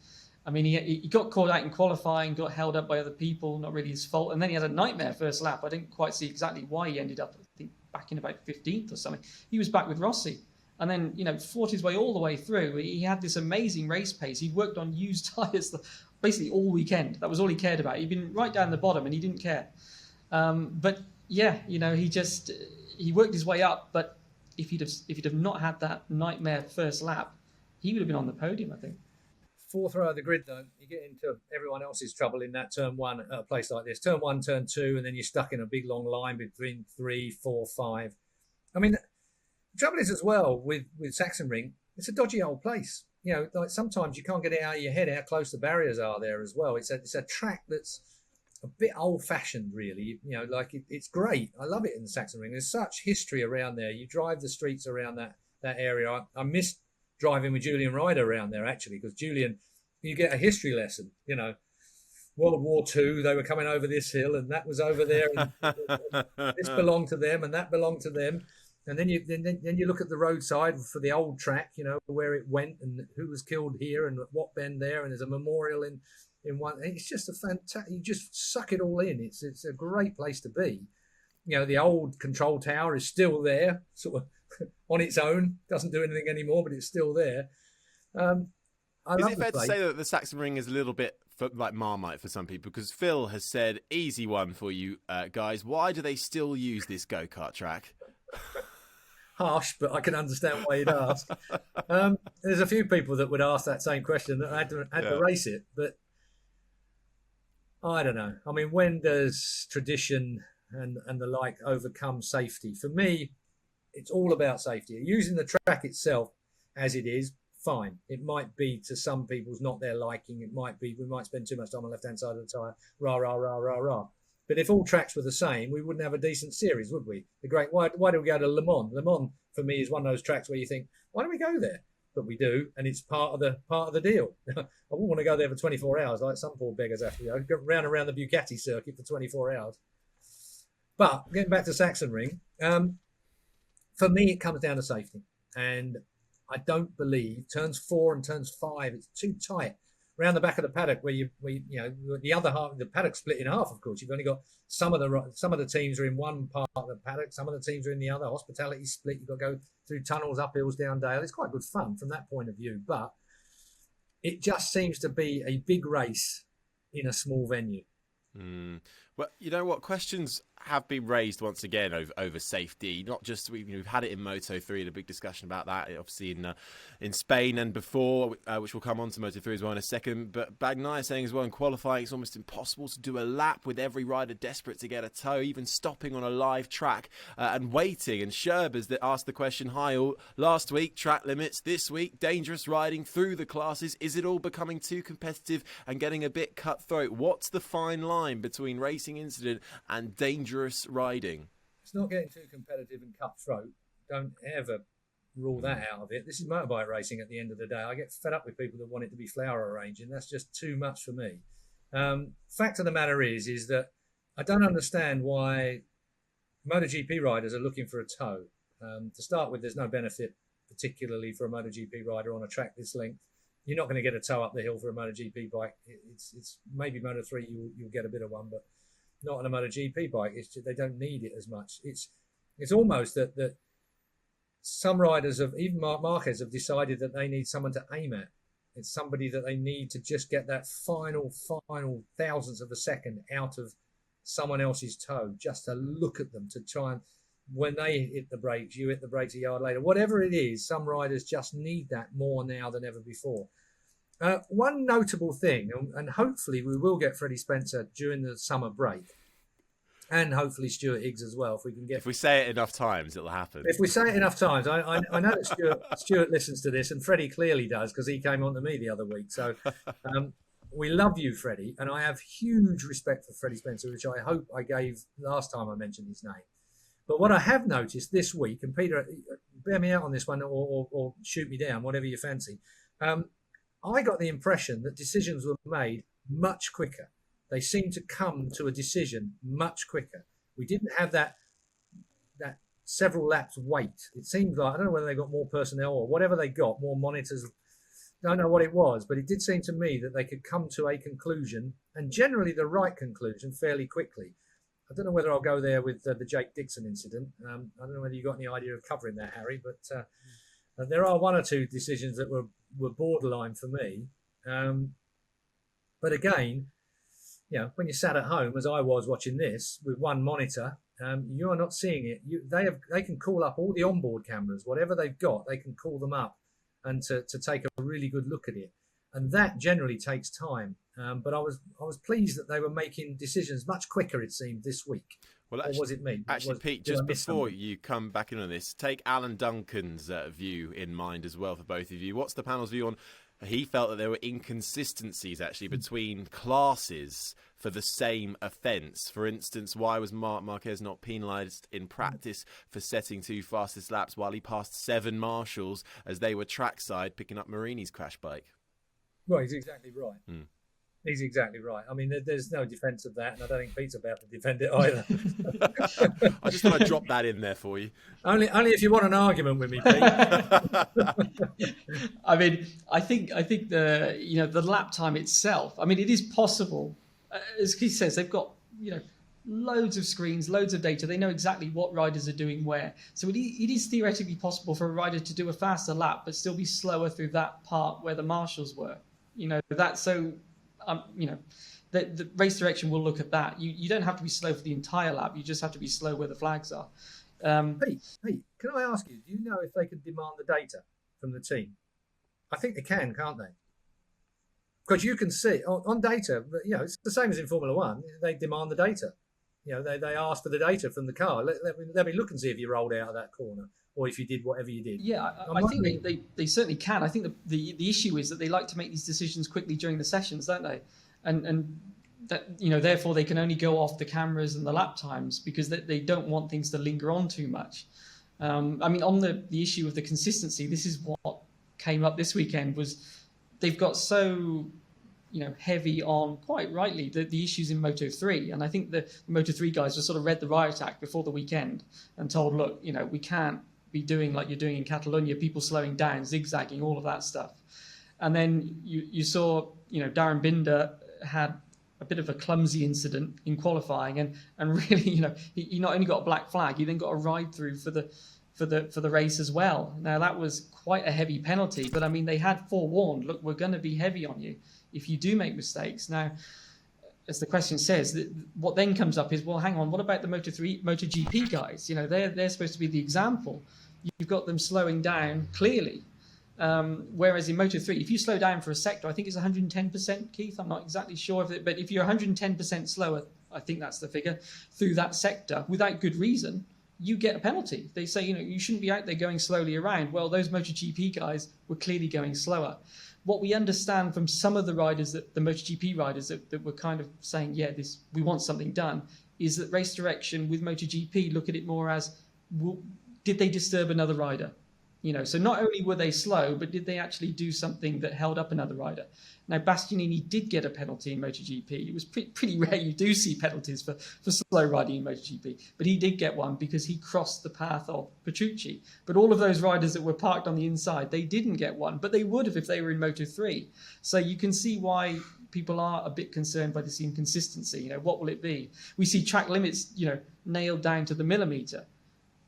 I mean, he got caught out in qualifying, got held up by other people, not really his fault, and then he had a nightmare first lap. I didn't quite see exactly why he ended up, I think, back in about 15th or something. He was back with Rossi. And then, fought his way all the way through. He had this amazing race pace. He'd worked on used tyres basically all weekend. That was all he cared about. He'd been right down the bottom and he didn't care. But yeah, he worked his way up. But if he'd have not had that nightmare first lap, he would have been on the podium, I think. Fourth row of the grid, though, you get into everyone else's trouble in that turn one at a place like this. Turn one, turn two, and then you're stuck in a big long line between 3, 4, 5. I mean, the trouble is as well with Sachsenring, it's a dodgy old place. Like sometimes you can't get it out of your head how close the barriers are there as well. It's a track that's a bit old-fashioned, really. It's great. I love it in the Sachsenring. There's such history around there. You drive the streets around that area. I miss driving with Julian Ryder around there, actually, because Julian, you get a history lesson, World War II, they were coming over this hill, and that was over there, and this belonged to them, and that belonged to them. And then you look at the roadside for the old track, where it went and who was killed here and at what bend there, and there's a memorial in one. It's just a fantastic. You just suck it all in. It's a great place to be. The old control tower is still there, sort of on its own. Doesn't do anything anymore, but it's still there. Is it fair to say that the Sachsenring is a little bit like Marmite for some people? Because Phil has said, easy one for you guys. Why do they still use this go-kart track? Harsh, but I can understand why you'd ask. There's a few people that would ask that same question that had to race it, but I don't know. I mean, when does tradition and the like overcome safety? For me, it's all about safety. Using the track itself as it is, fine. It might be to some people's not their liking. It might be we might spend too much time on the left-hand side of the tyre, rah, rah, rah, rah, rah. But if all tracks were the same, we wouldn't have a decent series, would we? Why do we go to Le Mans? Le Mans, for me, is one of those tracks where you think, why do we go there? But we do, and it's part of the deal. I wouldn't want to go there for 24 hours like some poor beggars have to go round and around the Bugatti circuit for 24 hours. But getting back to Sachsenring, for me, it comes down to safety. And I don't believe turns 4 and turns 5, it's too tight. Around the back of the paddock where the other half, the paddock split in half, of course. You've only got some of the teams are in one part of the paddock, some of the teams are in the other. Hospitality split, you've got to go through tunnels, up hills, down dale. It's quite good fun from that point of view, but it just seems to be a big race in a small venue. Well, you know what? Questions have been raised once again over safety. Not just we've had it in Moto3, a big discussion about that, obviously in Spain and before, which will come on to Moto3 as well in a second. But Bagnaia saying as well in qualifying, it's almost impossible to do a lap with every rider desperate to get a tow, even stopping on a live track and waiting. And Sherbers that asked the question, hi all, last week track limits, this week dangerous riding through the classes. Is it all becoming too competitive and getting a bit cutthroat? What's the fine line between racing incident and dangerous riding? It's not getting too competitive and cutthroat. Don't ever rule that out of it. This is motorbike racing at the end of the day. I get fed up with people that want it to be flower arranging. That's just too much for me. Fact of the matter is that I don't understand why MotoGP riders are looking for a tow. To start with, there's no benefit particularly for a MotoGP rider on a track this length. You're not going to get a tow up the hill for a MotoGP bike. It's maybe Moto3 you'll get a bit of one, but not on a MotoGP bike. It's just, they don't need it as much. It's almost that some riders even Marc Marquez have decided that they need someone to aim at. It's somebody that they need to just get that final thousandths of a second out of someone else's toe, just to look at them, to try and, when they hit the brakes, you hit the brakes a yard later. Whatever it is, some riders just need that more now than ever before. One notable thing, and hopefully we will get Freddie Spencer during the summer break, and hopefully Stuart Higgs as well, if we say it enough times, it'll happen. If we say it enough times, I know that Stuart listens to this, and Freddie clearly does, because he came on to me the other week. So we love you, Freddie, and I have huge respect for Freddie Spencer, which I hope I gave last time I mentioned his name. But what I have noticed this week, and Peter, bear me out on this one, or shoot me down, whatever you fancy. I got the impression that decisions were made much quicker. They seemed to come to a decision much quicker. We didn't have that several laps wait. It seemed like, I don't know whether they got more personnel or whatever they got, more monitors. I don't know what it was, but it did seem to me that they could come to a conclusion, and generally the right conclusion, fairly quickly. I don't know whether I'll go there with the Jake Dixon incident. I don't know whether you got any idea of covering that, Harry, but there are one or two decisions that were borderline for me. But again, when you're sat at home, as I was watching this with one monitor, you are not seeing it. They can call up all the onboard cameras, whatever they've got, they can call them up and to take a really good look at it. And that generally takes time. But I was pleased that they were making decisions much quicker, it seemed, this week. Well, actually, or was it me? Actually, Pete, just before you come back in on this, take Alan Duncan's view in mind as well for both of you. What's the panel's view on? He felt that there were inconsistencies actually between classes for the same offence. For instance, why was Marc Marquez not penalised in practice for setting 2 fastest laps while he passed 7 marshals as they were trackside picking up Marini's crash bike? Well, he's exactly right. He's exactly right. I mean, there's no defence of that, and I don't think Pete's about to defend it either. I just thought I'd drop that in there for you. only if you want an argument with me, Pete. I mean, I think the lap time itself. I mean, it is possible, as Keith says, they've got loads of screens, loads of data. They know exactly what riders are doing where. So it is theoretically possible for a rider to do a faster lap, but still be slower through that part where the marshals were. That's so. The race direction will look at that. You don't have to be slow for the entire lap. You just have to be slow where the flags are. Pete, can I ask you? Do you know if they could demand the data from the team? I think they can, can't they? Because you can see on data. It's the same as in Formula One. They demand the data. They ask for the data from the car. Let me look and see if you rolled out of that corner, or if you did whatever you did. Yeah, I think they certainly can. I think the issue is that they like to make these decisions quickly during the sessions, don't they? And that therefore they can only go off the cameras and the lap times because they don't want things to linger on too much. I mean, on the issue of the consistency, this is what came up this weekend. Was they've got so heavy on, quite rightly, the issues in Moto3. And I think the Moto3 guys just sort of read the riot act before the weekend and told, look, we can't be doing like you're doing in Catalonia, people slowing down, zigzagging, all of that stuff. And then you saw, Darren Binder had a bit of a clumsy incident in qualifying, and really, he not only got a black flag, he then got a ride through for the race as well. Now that was quite a heavy penalty, but I mean they had forewarned, look, we're going to be heavy on you if you do make mistakes. Now, as the question says, what then comes up is, well, hang on, what about the MotoGP guys? They're supposed to be the example. You've got them slowing down clearly. Whereas in Moto3, if you slow down for a sector, I think it's 110%, Keith. I'm not exactly sure of it, but if you're 110% slower, I think that's the figure, through that sector without good reason, you get a penalty. They say, you shouldn't be out there going slowly around. Well, those MotoGP guys were clearly going slower. What we understand from some of the riders, the MotoGP riders that were kind of saying, we want something done, is that race direction with MotoGP look at it more as, did they disturb another rider? So not only were they slow, but did they actually do something that held up another rider? Now, Bastianini did get a penalty in MotoGP. It was pretty rare you do see penalties for slow riding in MotoGP, but he did get one because he crossed the path of Petrucci. But all of those riders that were parked on the inside, they didn't get one, but they would have if they were in Moto3. So you can see why people are a bit concerned by this inconsistency. What will it be? We see track limits, nailed down to the millimetre,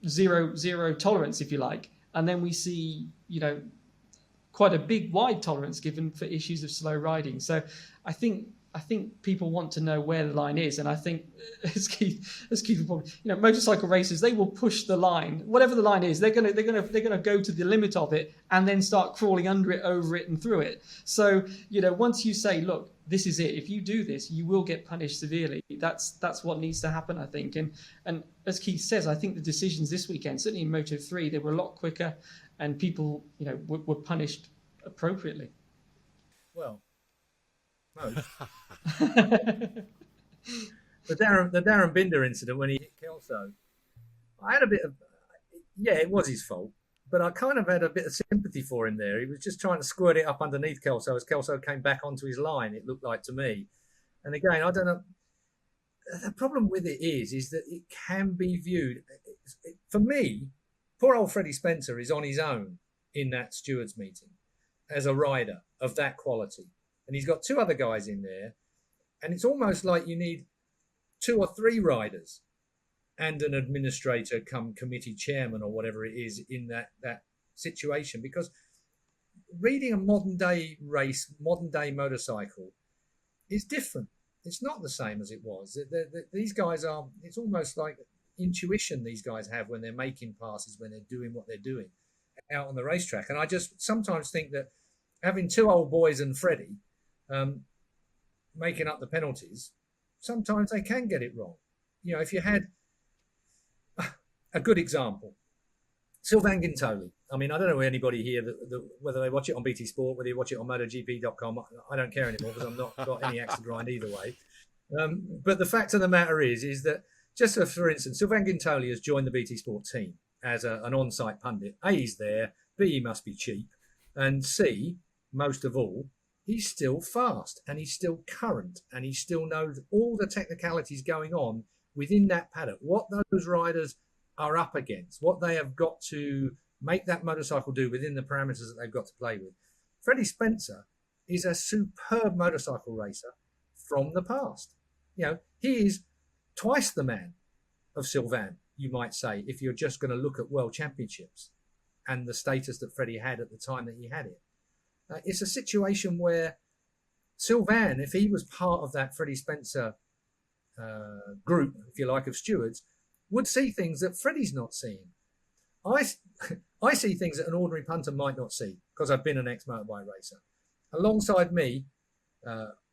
zero tolerance, if you like. And then we see, quite a big wide tolerance given for issues of slow riding. So I think people want to know where the line is. And I think, as Keith will probably, motorcycle racers, they will push the line, whatever the line is. They're gonna go to the limit of it and then start crawling under it, over it, and through it. So once you say, look, this is it. If you do this, you will get punished severely. That's what needs to happen, I think. And as Keith says, I think the decisions this weekend, certainly in Moto3, they were a lot quicker, and people, were punished appropriately. Well, no. The Darren Binder incident when he hit Kelso, I had a bit of, it was his fault, but I kind of had a bit of sympathy for him there. He was just trying to squirt it up underneath Kelso as Kelso came back onto his line, it looked like to me. And again, I don't know. The problem with it is that it can be viewed, for me, poor old Freddie Spencer is on his own in that stewards meeting as a rider of that quality. And he's got two other guys in there. And it's almost like you need 2 or 3 riders and an administrator come committee chairman or whatever it is in that situation. Because reading a modern day race, modern day motorcycle is different. It's not the same as it was. These guys are, it's almost like intuition these guys have when they're making passes, when they're doing what they're doing out on the racetrack. And I just sometimes think that having 2 old boys and Freddie making up the penalties, sometimes they can get it wrong. If you had a good example, Sylvain Guintoli. I mean, I don't know anybody here whether they watch it on BT Sport, whether you watch it on MotoGP.com. I don't care anymore because I've not got any axe to grind either way. But the fact of the matter is that, just for instance, Sylvain Guintoli has joined the BT Sport team as an on-site pundit. A, he's there. B, he must be cheap. And C, most of all, he's still fast and he's still current and he still knows all the technicalities going on within that paddock, what those riders are up against, what they have got to make that motorcycle do within the parameters that they've got to play with. Freddie Spencer is a superb motorcycle racer from the past. He is twice the man of Sylvain, you might say, if you're just going to look at World Championships and the status that Freddie had at the time that he had it. It's a situation where Sylvain, if he was part of that Freddie Spencer group, if you like, of stewards, would see things that Freddie's not seeing. I see things that an ordinary punter might not see because I've been an ex-motorbike racer. Alongside me,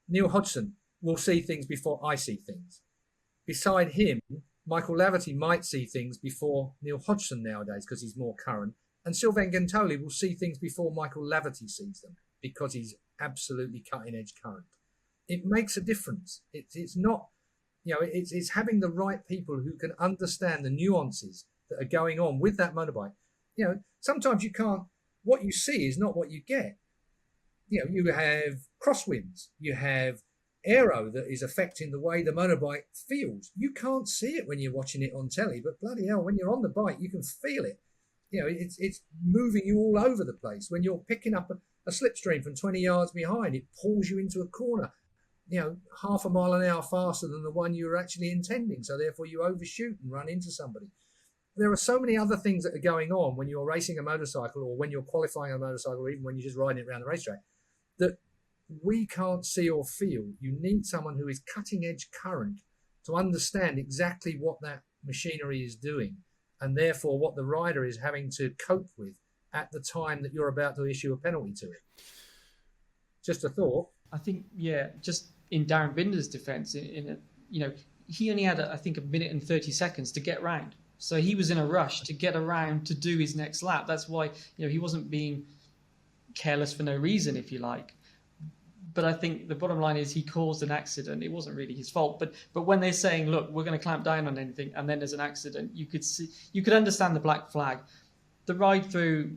Neil Hodgson will see things before I see things. Beside him, Michael Laverty might see things before Neil Hodgson nowadays because he's more current. And Sylvain Gentoli will see things before Michael Laverty sees them because he's absolutely cutting-edge current. It makes a difference. It's not, it's having the right people who can understand the nuances that are going on with that motorbike. Sometimes you can't, what you see is not what you get. You have crosswinds, you have aero that is affecting the way the motorbike feels. You can't see it when you're watching it on telly, but bloody hell, when you're on the bike, you can feel it. It's moving you all over the place. When you're picking up a slipstream from 20 yards behind, it pulls you into a corner, half a mile an hour faster than the one you were actually intending. So therefore you overshoot and run into somebody. There are so many other things that are going on when you're racing a motorcycle or when you're qualifying a motorcycle or even when you're just riding it around the racetrack that we can't see or feel. You need someone who is cutting edge current to understand exactly what that machinery is doing and therefore what the rider is having to cope with at the time that you're about to issue a penalty to it. Just a thought. I think, just in Darren Binder's defence, he only had, I think, 1 minute and 30 seconds to get round. So he was in a rush to get around to do his next lap. That's why, he wasn't being careless for no reason, if you like. But I think the bottom line is he caused an accident. It wasn't really his fault. But when they're saying, look, we're going to clamp down on anything, and then there's an accident, you could understand the black flag. The ride through,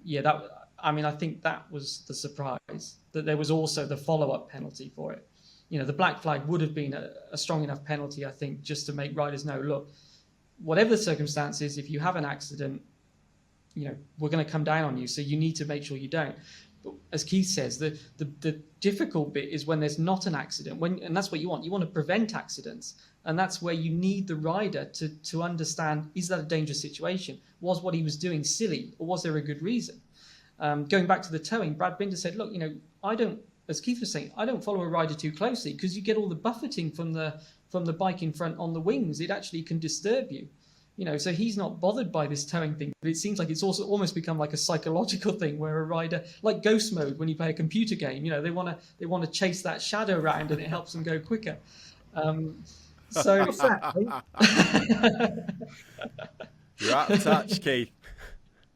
I think that was the surprise, that there was also the follow-up penalty for it. The black flag would have been a strong enough penalty, I think, just to make riders know, look, whatever the circumstances, if you have an accident, we're going to come down on you. So you need to make sure you don't. But as Keith says, the difficult bit is when there's not an accident, and that's what you want. You want to prevent accidents. And that's where you need the rider to understand, is that a dangerous situation? Was what he was doing silly, or was there a good reason? Going back to the towing, Brad Binder said, look, I don't, as Keith was saying, I don't follow a rider too closely because you get all the buffeting from the bike in front on the wings. It actually can disturb you. So he's not bothered by this towing thing, but it seems like it's also almost become like a psychological thing where a rider, like ghost mode when you play a computer game, they want to chase that shadow around and it helps them go quicker. So what's that, You're out of touch, Keith.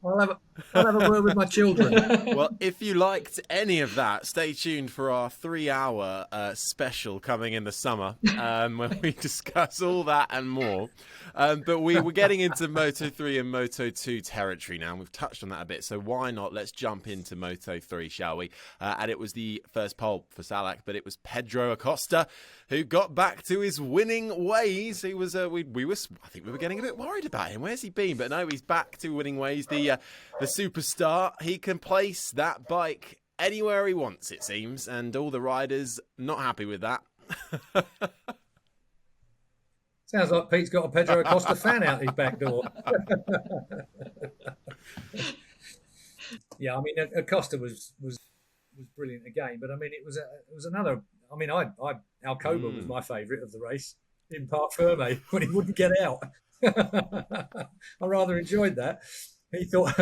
I'll have a word with my children. Well, if you liked any of that, stay tuned for our 3-hour special coming in the summer when we discuss all that and more. But we're getting into Moto3 and Moto2 territory now, and we've touched on that a bit, so why not? Let's jump into Moto3, shall we? And it was the first pole for Salak, but it was Pedro Acosta who got back to his winning ways. He was, I think we were getting a bit worried about him. Where's he been? But no, he's back to winning ways. The superstar, he can place that bike anywhere he wants, it seems, and all the riders not happy with that. Sounds like Pete's got a Pedro Acosta fan out his back door. Yeah, Acosta was brilliant again, but it was another. Alcoba was my favourite of the race in Parc Ferme when he wouldn't get out. I rather enjoyed that. He thought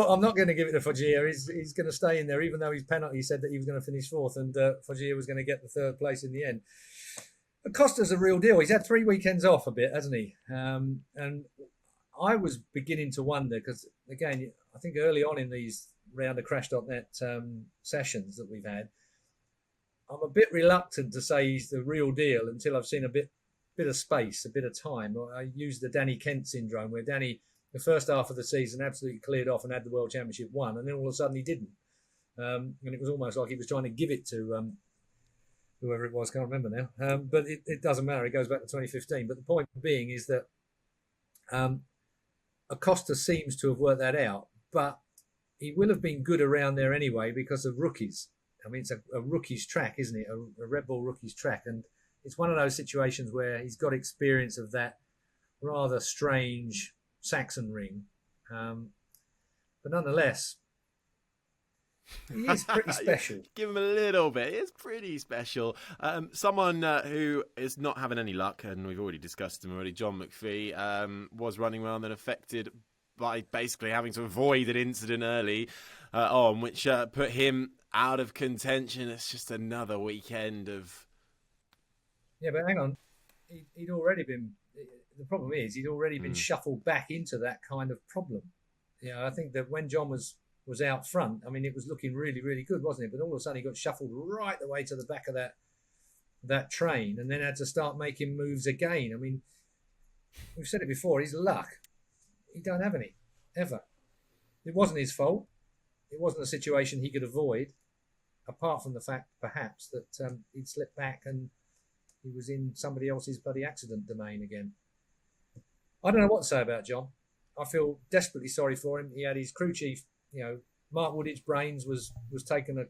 I'm not going to give it to Foggia. He's going to stay in there, even though his penalty said that he was going to finish fourth, and Foggia was going to get the third place in the end. Acosta's a real deal. He's had 3 weekends off a bit, hasn't he? And I was beginning to wonder because, again, I think early on in these round of Crash.net sessions that we've had, I'm a bit reluctant to say he's the real deal until I've seen a bit of space, a bit of time. I used the Danny Kent syndrome, where Danny, the first half of the season, absolutely cleared off and had the World Championship won, and then all of a sudden he didn't. And it was almost like he was trying to give it to whoever it was, can't remember now. But it doesn't matter. It goes back to 2015. But the point being is that Acosta seems to have worked that out, but he will have been good around there anyway because of rookies. I mean, it's a rookie's track, isn't it? A Red Bull rookie's track. And it's one of those situations where he's got experience of that rather strange Sachsenring. But nonetheless, he is pretty special. Give him a little bit. It's pretty special. Someone who is not having any luck, and we've already discussed him already, John Mcphee, was running well and then affected by basically having to avoid an incident early on, which put him out of contention. It's just another weekend of... Yeah, but hang on. He'd already been... The problem is he'd already been shuffled back into that kind of problem. I think that when John was out front, I mean, it was looking really, really good, wasn't it? But all of a sudden he got shuffled right the way to the back of that train and then had to start making moves again. I mean, we've said it before, his luck, he don't have any, ever. It wasn't his fault. It wasn't a situation he could avoid, apart from the fact, perhaps, that he'd slipped back and he was in somebody else's bloody accident domain again. I don't know what to say about John. I feel desperately sorry for him. He had his crew chief, Mark Woodidge's brains was taken,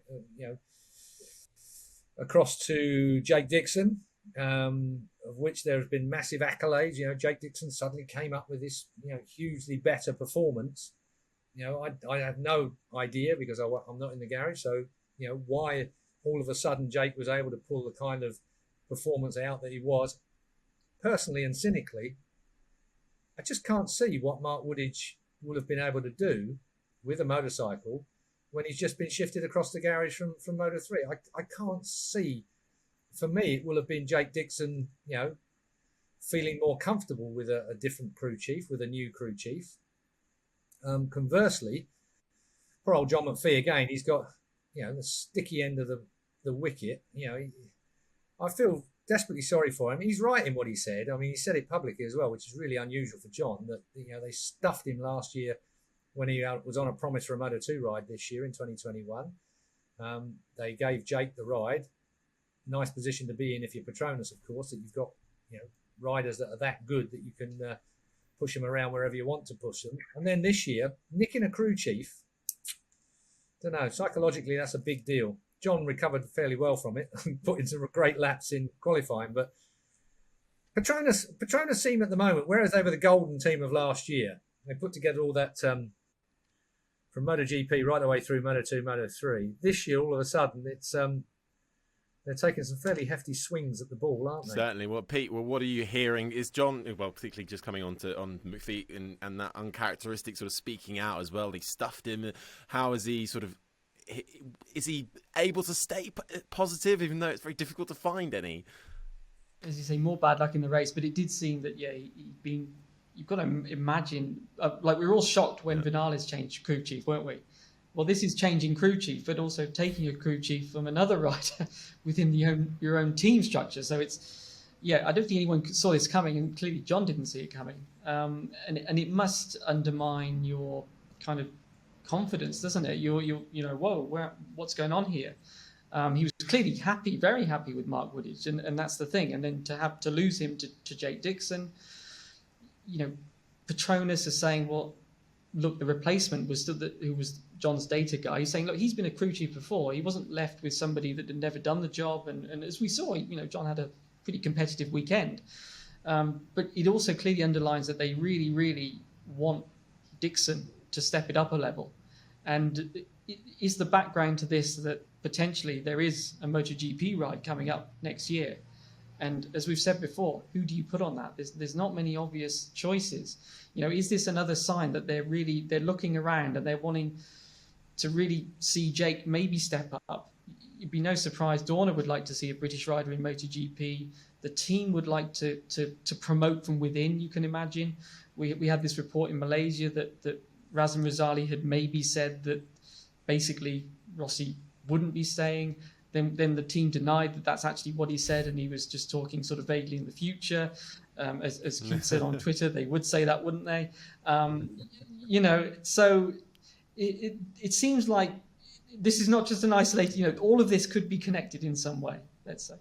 across to Jake Dixon, of which there have been massive accolades. Jake Dixon suddenly came up with this, hugely better performance. I have no idea because I'm not in the garage. So, why all of a sudden Jake was able to pull the kind of performance out that he was. Personally and cynically, I just can't see what Mark Woodidge will have been able to do with a motorcycle when he's just been shifted across the garage from Moto3. I can't see. For me, it will have been Jake Dixon, feeling more comfortable with a different crew chief, with a new crew chief. Conversely, poor old John Mcphee again, he's got, the sticky end of the wicket. I feel desperately sorry for him. He's right in what he said. I mean, he said it publicly as well, which is really unusual for John, that, they stuffed him last year when he was on a promise for a Moto2 ride this year in 2021. They gave Jake the ride. Nice position to be in if you're Petronas, of course, that you've got, riders that are that good that you can push them around wherever you want to push them. And then this year, nicking a crew chief, don't know, psychologically that's a big deal. John recovered fairly well from it and put into a great laps in qualifying. But Petronas seem at the moment, whereas they were the golden team of last year, they put together all that from MotoGP right the way through Moto2, Moto3. This year, all of a sudden, it's they're taking some fairly hefty swings at the ball, aren't they? Certainly. Well, Pete, what are you hearing? Is John, particularly just coming on Mcphee and that uncharacteristic sort of speaking out as well? He stuffed him. How is he is he able to stay positive, even though it's very difficult to find any? As you say, more bad luck in the race, but it did seem that, you've got to imagine, we were all shocked when Vinales changed crew chief, weren't we? Well, this is changing crew chief, but also taking a crew chief from another rider within your own team structure. So it's, I don't think anyone saw this coming, and clearly John didn't see it coming. And it must undermine your kind of confidence, doesn't it? Whoa, what's going on here? He was clearly happy, very happy with Mark Woodidge, and that's the thing. And then to lose him to Jake Dixon, Petronas is saying, well, look, the replacement was still who was John's data guy. He's saying, look, he's been a crew chief before. He wasn't left with somebody that had never done the job. And as we saw, John had a pretty competitive weekend. But it also clearly underlines that they really, really want Dixon to step it up a level. And is the background to this that potentially there is a MotoGP ride coming up next year? And as we've said before, who do you put on that? There's not many obvious choices. Is this another sign that they're looking around and they're wanting to really see Jake maybe step up? It'd be no surprise Dorna would like to see a British rider in MotoGP. The team would like to promote from within, you can imagine. We had this report in Malaysia that Razem Razali had maybe said that basically Rossi wouldn't be staying. Then the team denied that that's actually what he said, and he was just talking sort of vaguely in the future. As Keith said on Twitter, they would say that, wouldn't they? So it seems like this is not just an isolated, all of this could be connected in some way, let's say.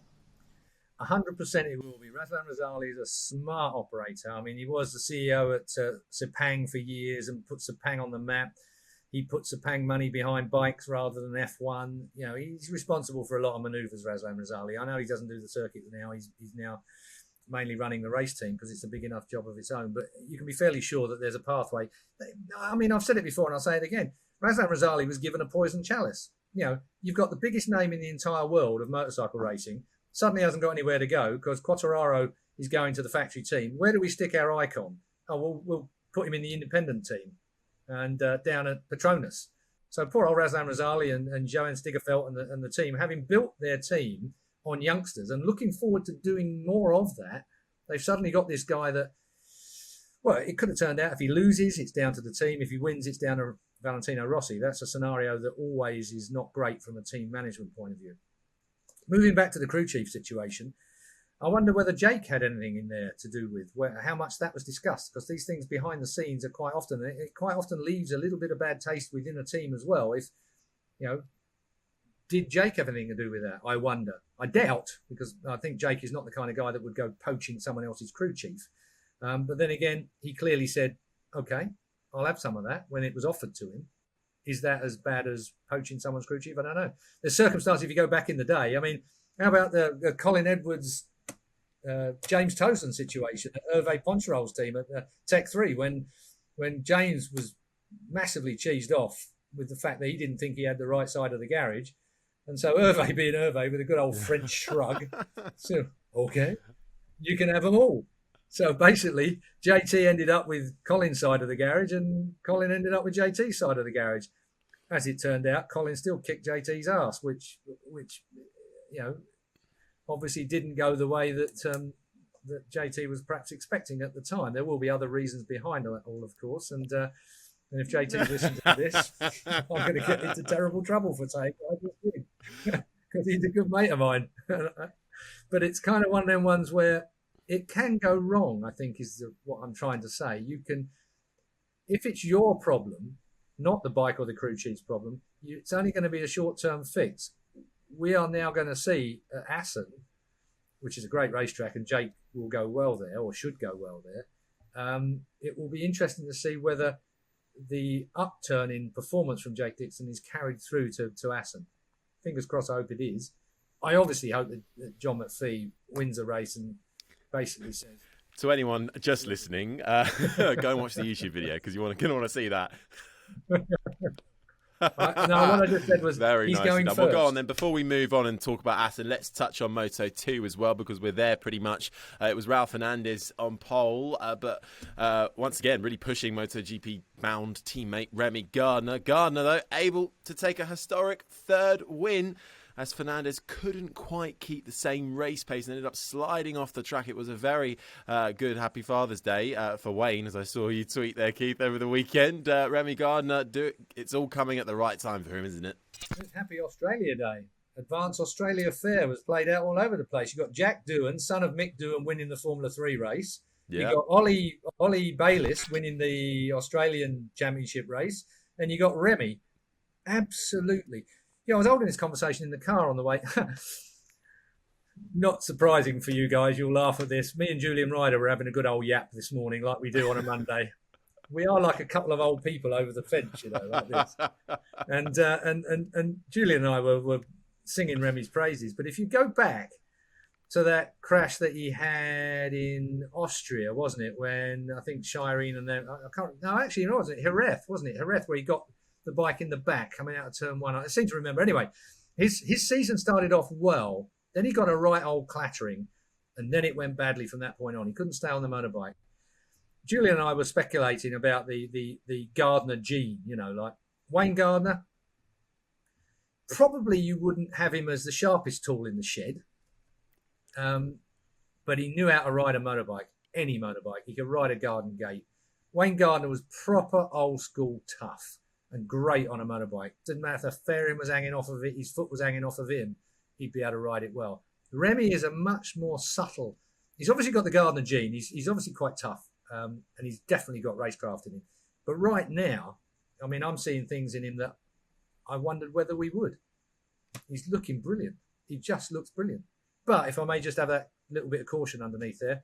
100% it will be. Razvan Razali is a smart operator. I mean, he was the CEO at Sepang for years and put Sepang on the map. He put Sepang money behind bikes rather than F1. He's responsible for a lot of manoeuvres, Razvan Razali. I know he doesn't do the circuit now. He's now mainly running the race team because it's a big enough job of its own. But you can be fairly sure that there's a pathway. I mean, I've said it before and I'll say it again. Razvan Razali was given a poison chalice. You've got the biggest name in the entire world of motorcycle racing. Suddenly hasn't got anywhere to go because Quartararo is going to the factory team. Where do we stick our icon? Oh, we'll put him in the independent team and down at Petronas. So poor old Razvan Razali and Johan Stigefeld and the team, having built their team on youngsters and looking forward to doing more of that, they've suddenly got this guy that, well, it could have turned out if he loses, it's down to the team. If he wins, it's down to Valentino Rossi. That's a scenario that always is not great from a team management point of view. Moving back to the crew chief situation, I wonder whether Jake had anything in there to do with how much that was discussed, because these things behind the scenes are quite often leaves a little bit of bad taste within a team as well. If, did Jake have anything to do with that? I wonder. I doubt, because I think Jake is not the kind of guy that would go poaching someone else's crew chief. But then again, he clearly said, okay, I'll have some of that when it was offered to him. Is that as bad as poaching someone's crew chief? I don't know. There's circumstances if you go back in the day. I mean, how about the Colin Edwards, James Tosin situation at Hervé Poncherol's team at Tech 3 when James was massively cheesed off with the fact that he didn't think he had the right side of the garage. And so Hervé being Hervé with a good old French shrug, so, okay, you can have them all. So basically, JT ended up with Colin's side of the garage and Colin ended up with JT's side of the garage. As it turned out, Colin still kicked JT's ass, which obviously didn't go the way that that JT was perhaps expecting at the time. There will be other reasons behind that all, of course. And if JT listens to this, I'm going to get into terrible trouble for saying what I just did because he's a good mate of mine. But it's kind of one of them ones where it can go wrong, I think, is what I'm trying to say. You can, if it's your problem, not the bike or the crew chief's problem, it's only going to be a short-term fix. We are now going to see at Assen, which is a great racetrack, and Jake will go well there, or should go well there. It will be interesting to see whether the upturn in performance from Jake Dixon is carried through to Assen. Fingers crossed, I hope it is. I obviously hope that John Mcphee wins a race and basically says... To anyone just listening, go and watch the YouTube video because you're going to want to see that. No, what I just said was very he's nicely going done. first. We'll go on then. Before we move on and talk about Assen, let's touch on Moto2 as well because we're there pretty much. It was Raul Fernandez on pole, but once again, really pushing MotoGP-bound teammate Remy Gardner. Gardner, though, able to take a historic third win as Fernandez couldn't quite keep the same race pace and ended up sliding off the track. It was a very good Happy Father's Day for Wayne, as I saw you tweet there, Keith, over the weekend. Remy Gardner, it's all coming at the right time for him, isn't it? It's Happy Australia Day. Advanced Australia Fair was played out all over the place. You got Jack Doohan, son of Mick Doohan, winning the Formula 3 race. Yeah. You got Ollie Bayliss winning the Australian Championship race. And you got Remy. Absolutely. Yeah, I was holding this conversation in the car on the way. Not surprising for you guys. You'll laugh at this. Me and Julian Ryder were having a good old yap this morning like we do on a Monday. We are like a couple of old people over the fence, like this. And Julian and I were singing Remy's praises. But if you go back to that crash that he had in Austria, wasn't it? When I think Shireen and them... it wasn't Jerez, wasn't it? Jerez, where he got the bike in the back coming out of turn one. I seem to remember. Anyway, his season started off well. Then he got a right old clattering. And then it went badly from that point on. He couldn't stay on the motorbike. Julian and I were speculating about the Gardner gene, like Wayne Gardner. Probably you wouldn't have him as the sharpest tool in the shed. But he knew how to ride a motorbike, any motorbike. He could ride a garden gate. Wayne Gardner was proper old school tough and great on a motorbike. Didn't matter if the fairing was hanging off of it, his foot was hanging off of him, he'd be able to ride it well. Remy is a much more subtle... He's obviously got the Gardner gene. He's obviously quite tough. And he's definitely got racecraft in him. But right now, I mean, I'm seeing things in him that I wondered whether we would. He's looking brilliant. He just looks brilliant. But if I may just have that little bit of caution underneath there,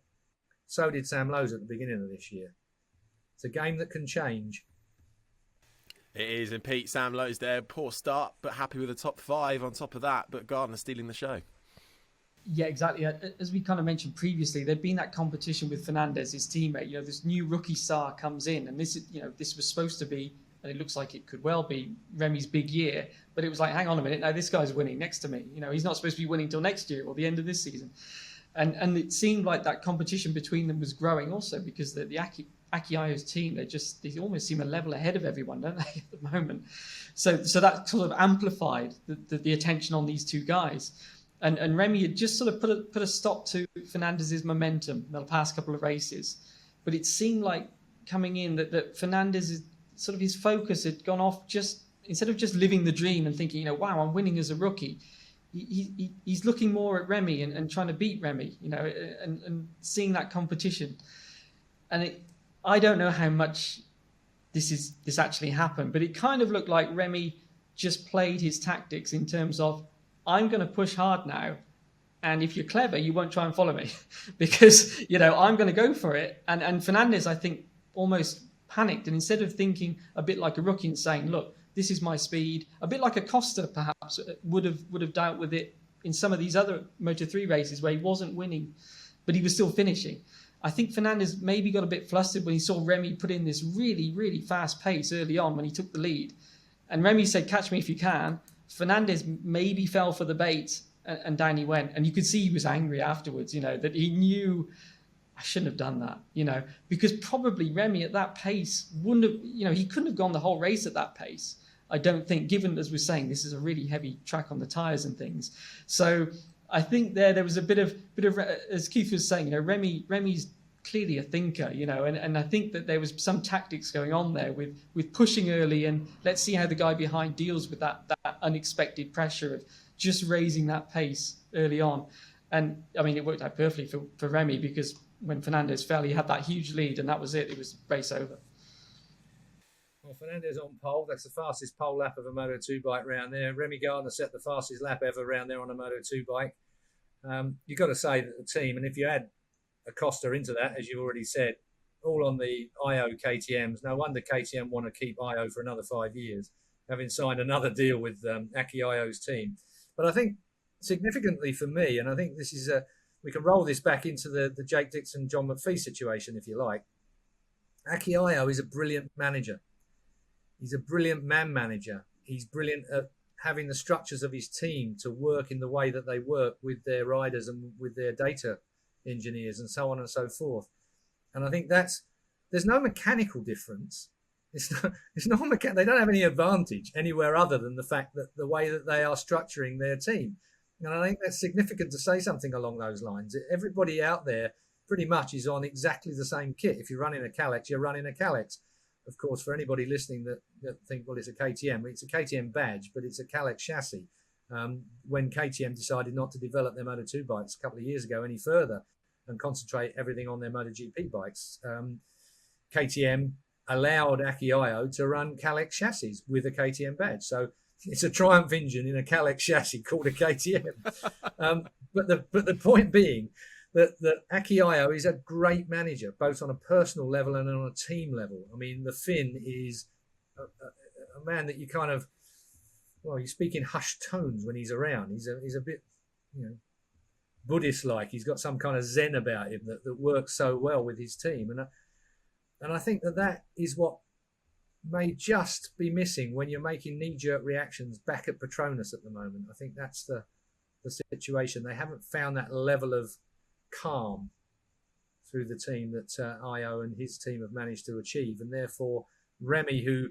so did Sam Lowes at the beginning of this year. It's a game that can change. It is, and Pete, Sam Lowes there, poor start, but happy with the top 5 on top of that, but Gardner stealing the show. Yeah, exactly. As we kind of mentioned previously, there'd been that competition with Fernandez, his teammate. This new rookie star comes in, and this was supposed to be, and it looks like it could well be, Remy's big year. But it was like, hang on a minute, now this guy's winning next to me. He's not supposed to be winning till next year or the end of this season. And it seemed like that competition between them was growing also, because the Akiayo's team, they almost seem a level ahead of everyone, don't they, at the moment? So that sort of amplified the attention on these two guys. And Remy had just sort of put a stop to Fernandez's momentum in the past couple of races. But it seemed like coming in that Fernandez, sort of his focus had gone off, just instead of just living the dream and thinking, wow, I'm winning as a rookie. He's looking more at Remy and trying to beat Remy, and seeing that competition. And I don't know how much this actually happened, but it kind of looked like Remy just played his tactics in terms of, I'm going to push hard now, and if you're clever, you won't try and follow me because, I'm going to go for it. And Fernandez, I think, almost panicked, and instead of thinking a bit like a rookie and saying, look, this is my speed, a bit like a Costa perhaps would have dealt with it in some of these other Moto3 races where he wasn't winning, but he was still finishing. I think Fernandez maybe got a bit flustered when he saw Remy put in this really, really fast pace early on when he took the lead. And Remy said, catch me if you can. Fernandez maybe fell for the bait, and down he went. And you could see he was angry afterwards, that he knew, I shouldn't have done that, because probably Remy at that pace wouldn't have, he couldn't have gone the whole race at that pace. I don't think, given, as we're saying, this is a really heavy track on the tyres and things. So I think there was a bit of, as Keith was saying, Remy's clearly a thinker, and I think that there was some tactics going on there with pushing early, and let's see how the guy behind deals with that unexpected pressure of just raising that pace early on. And I mean, it worked out perfectly for Remy, because when Fernandez fell, he had that huge lead, and that was it. It was race over. Well, Fernandez on pole. That's the fastest pole lap of a Moto2 bike round there. Remy Gardner set the fastest lap ever round there on a Moto2 bike. You've got to say that the team, and if you add Acosta into that, as you already said, all on the IO KTMs. No wonder KTM want to keep IO for another 5 years, having signed another deal with Akiayo's team. But I think significantly for me, and I think this is we can roll this back into the Jake Dixon, John Mcphee situation, if you like. Akiayo is a brilliant manager. He's a brilliant man manager. He's brilliant at having the structures of his team to work in the way that they work with their riders and with their data engineers and so on and so forth. And I think there's no mechanical difference. It's not they don't have any advantage anywhere other than the fact that the way that they are structuring their team. And I think that's significant to say something along those lines. Everybody out there pretty much is on exactly the same kit. If you're running a Kalex, you're running a Kalex. Of course, for anybody listening that think, well, it's a KTM. It's a KTM badge, but it's a Kalex chassis. When KTM decided not to develop their Moto2 bikes a couple of years ago any further and concentrate everything on their MotoGP bikes, KTM allowed Akiayo to run Kalex chassis with a KTM badge. So it's a Triumph engine in a Kalex chassis called a KTM. But the point being that Akiayo is a great manager, both on a personal level and on a team level. I mean, the Finn is a man that you kind of, well, you speak in hushed tones when he's around. He's a bit, Buddhist-like. He's got some kind of zen about him that works so well with his team. And I think that is what may just be missing when you're making knee-jerk reactions back at Petronas at the moment. I think that's the situation. They haven't found that level of calm through the team that Io and his team have managed to achieve. And therefore, Remy, who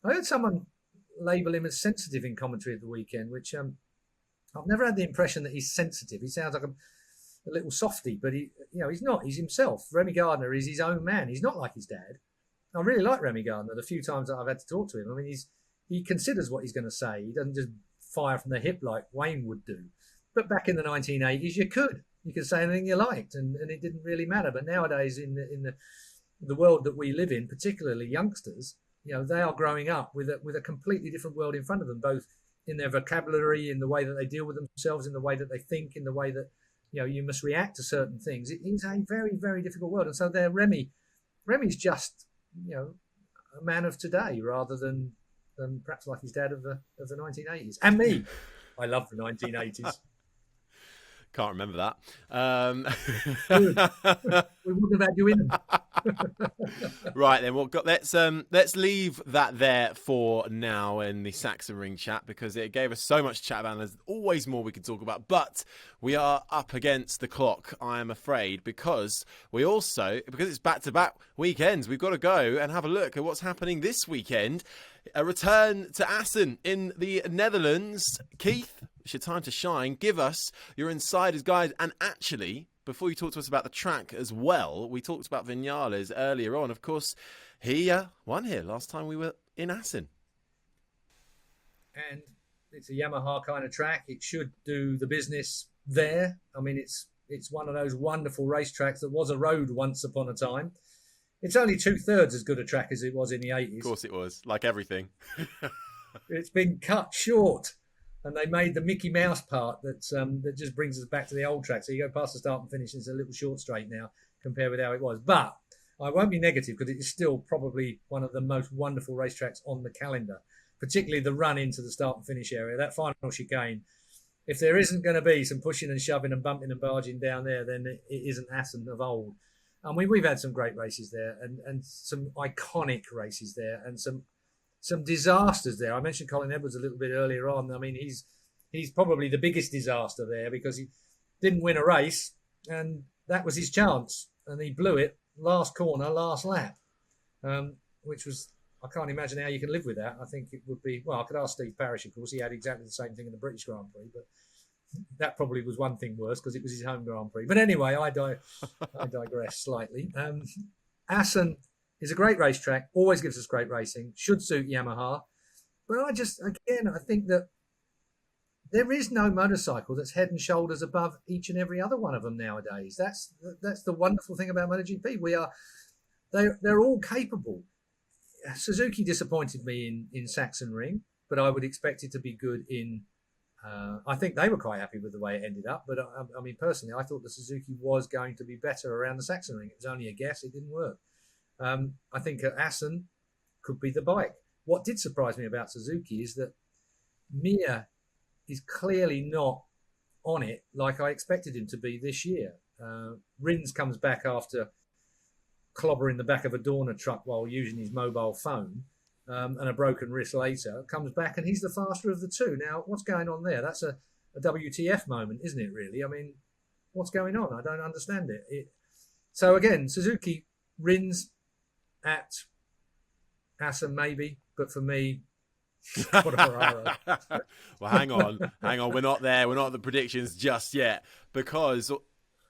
I heard someone label him as sensitive in commentary at the weekend, which I've never had the impression that he's sensitive. He sounds like a little softy, but he's not. He's himself. Remy Gardner is his own man. He's not like his dad. I really like Remy Gardner. The few times that I've had to talk to him, I mean, he considers what he's going to say. He doesn't just fire from the hip like Wayne would do. But back in the 1980s, you could say anything you liked, and it didn't really matter. But nowadays, in the world that we live in, particularly youngsters, they are growing up with a completely different world in front of them, both in their vocabulary, in the way that they deal with themselves, in the way that they think, in the way that you must react to certain things. It is a very, very difficult world, and so Remy's just a man of today rather than perhaps like his dad of the 1980s. And me, I love the 1980s. Can't remember that. We wouldn't have had you in them. Right then, let's leave that there for now in the Sachsenring chat, because it gave us so much chat about, and there's always more we could talk about. But we are up against the clock, I am afraid, because it's back-to-back weekends. We've got to go and have a look at what's happening this weekend. A return to Assen in the Netherlands. Keith, it's your time to shine. Give us your insider's guide. And actually, before you talk to us about the track as well, we talked about Vinales earlier on. Of course, he won here last time we were in Assen. And it's a Yamaha kind of track. It should do the business there. I mean, it's one of those wonderful racetracks that was a road once upon a time. It's only 2/3 as good a track as it was in the 80s. Of course it was, like everything. It's been cut short, and they made the Mickey Mouse part that just brings us back to the old track. So you go past the start and finish, it's a little short straight now compared with how it was. But I won't be negative, because it is still probably one of the most wonderful racetracks on the calendar, particularly the run into the start and finish area, that final chicane. If there isn't going to be some pushing and shoving and bumping and barging down there, then it isn't Assen of old. I mean, we've had some great races there, and some iconic races there, and some disasters there. I mentioned Colin Edwards a little bit earlier on. I mean, he's probably the biggest disaster there, because he didn't win a race, and that was his chance, and he blew it last corner, last lap, which was, I can't imagine how you can live with that. I think it would be, well, I could ask Steve Parrish, of course. He had exactly the same thing in the British Grand Prix, but that probably was one thing worse, because it was his home Grand Prix. But anyway, I digress slightly. Assen is a great racetrack, always gives us great racing, should suit Yamaha. But I think that there is no motorcycle that's head and shoulders above each and every other one of them nowadays. That's the wonderful thing about MotoGP. They're all capable. Suzuki disappointed me in Sachsenring, but I would expect it to be good in. I think they were quite happy with the way it ended up, but I mean, personally, I thought the Suzuki was going to be better around the Sachsenring. It was only a guess; it didn't work. I think Assen could be the bike. What did surprise me about Suzuki is that Mir is clearly not on it like I expected him to be this year. Rins comes back after clobbering the back of a Dorna truck while using his mobile phone. And a broken wrist later, comes back and he's the faster of the two. Now, what's going on there? That's a WTF moment, isn't it, really? I mean, what's going on? I don't understand it. So, again, Suzuki Rins at Assen, maybe, but for me, Quartararo. Well, hang on. We're not there. We're not at the predictions just yet, because...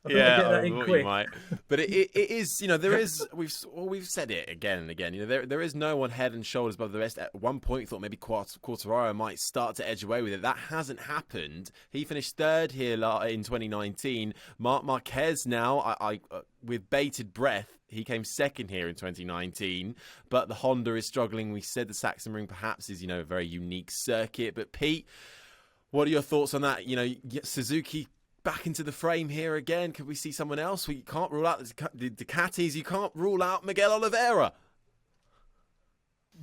you might. But it is, there is. We've said it again and again. There is no one head and shoulders above the rest. At one point, thought maybe Quartararo might start to edge away with it. That hasn't happened. He finished third here in 2019. Marc Marquez now, with bated breath, he came second here in 2019. But the Honda is struggling. We said the Sachsenring perhaps is a very unique circuit. But Pete, what are your thoughts on that? Suzuki back into the frame here again. Could we see someone else? We can't rule out the Ducatis. You can't rule out Miguel Oliveira.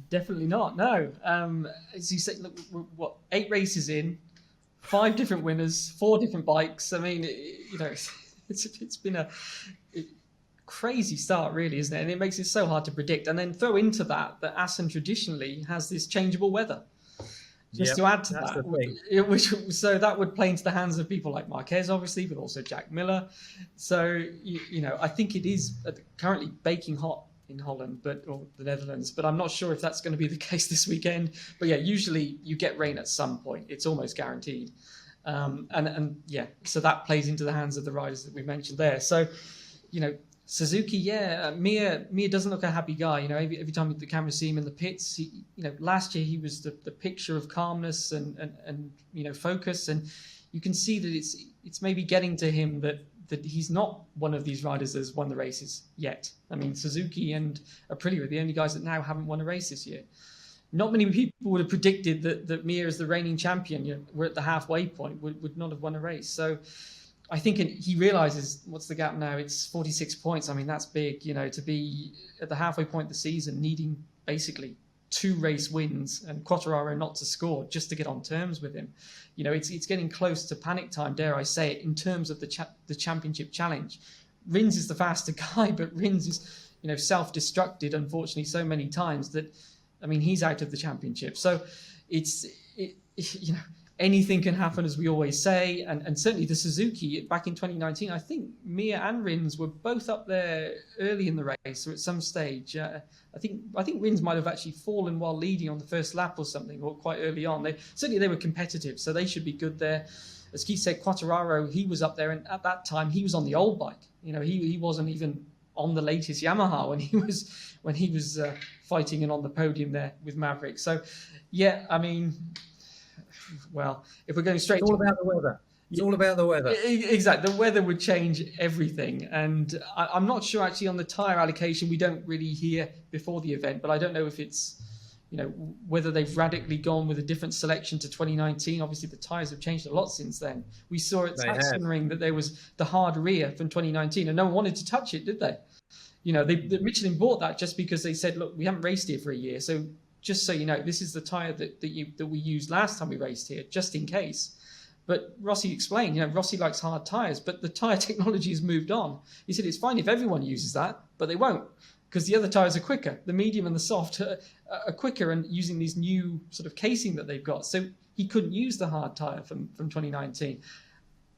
Definitely not. No. As you said, look, what, 8 races in, 5 different winners, 4 different bikes. I mean, it's been a crazy start, really, isn't it? And it makes it so hard to predict. And then throw into that Assen traditionally has this changeable weather. To add to that, so that would play into the hands of people like Marquez, obviously, but also Jack Miller. So, I think it is currently baking hot in Holland, or the Netherlands, but I'm not sure if that's going to be the case this weekend. But yeah, usually you get rain at some point. It's almost guaranteed. So that plays into the hands of the riders that we mentioned there. So, Suzuki, Mir doesn't look a happy guy. Every time the cameras see him in the pits, last year he was the picture of calmness and focus, and you can see that it's maybe getting to him that that he's not one of these riders that's won the races yet. I mean, Suzuki and Aprilia are the only guys that now haven't won a race this year. Not many people would have predicted that Mir, as the reigning champion, we're at the halfway point, would not have won a race. So I think he realizes, what's the gap now? It's 46 points. I mean, that's big, to be at the halfway point of the season, needing basically 2 race wins and Quartararo not to score just to get on terms with him. It's getting close to panic time, dare I say it, in terms of the championship challenge. Rins is the faster guy, but Rins is, self-destructed, unfortunately, so many times that, I mean, he's out of the championship. So anything can happen, as we always say. And certainly the Suzuki back in 2019, I think Mir and Rins were both up there early in the race, or at some stage. I think Rins might have actually fallen while leading on the first lap or something, or quite early on. They were competitive, so they should be good there. As Keith said, Quartararo, he was up there, and at that time he was on the old bike. He wasn't even on the latest Yamaha when he was fighting and on the podium there with Maverick. So, yeah, I mean, well, if we're going straight, it's all about the weather. It's all about the weather. Exactly. The weather would change everything. And I'm not sure actually on the tyre allocation. We don't really hear before the event, but I don't know if it's, whether they've radically gone with a different selection to 2019. Obviously, the tyres have changed a lot since then. We saw at Sachsenring that there was the hard rear from 2019, and no one wanted to touch it, did they? Michelin bought that just because they said, look, we haven't raced here for a year, so just so you know, this is the tyre that we used last time we raced here, just in case. But Rossi explained, Rossi likes hard tyres, but the tyre technology has moved on. He said it's fine if everyone uses that, but they won't, because the other tyres are quicker. The medium and the soft are quicker and using these new sort of casing that they've got. So he couldn't use the hard tyre from 2019.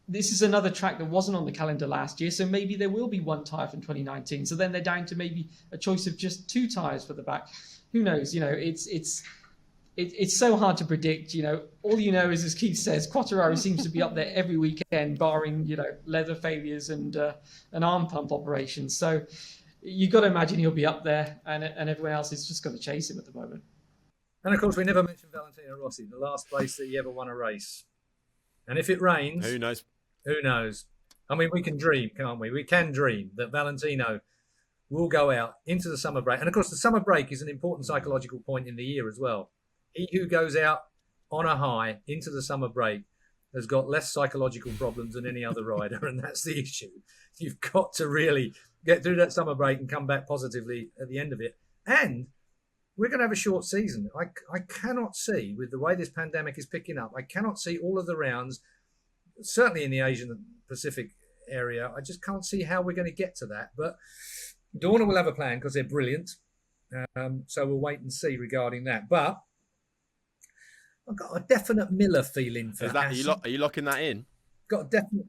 This is another track that wasn't on the calendar last year, so maybe there will be one tyre from 2019. So then they're down to maybe a choice of just 2 tyres for the back. Who knows? It's so hard to predict. All is, as Keith says, Quartararo seems to be up there every weekend, barring leather failures and arm pump operations. So you've got to imagine he'll be up there, and everyone else is just going to chase him at the moment. And of course, we never mentioned Valentino Rossi, the last place that he ever won a race. And if it rains, who knows? Who knows? I mean, we can dream, can't we? We can dream that Valentino will go out into the summer break. And of course, the summer break is an important psychological point in the year as well. He who goes out on a high into the summer break has got less psychological problems than any other rider, and that's the issue. You've got to really get through that summer break and come back positively at the end of it. And we're going to have a short season. I cannot see, with the way this pandemic is picking up, I cannot see all of the rounds, certainly in the Asian and Pacific area. I just can't see how we're going to get to that. But Dorna will have a plan because they're brilliant. So we'll wait and see regarding that. But I've got a definite Miller feeling for that. Are you locking that in? Got a definite.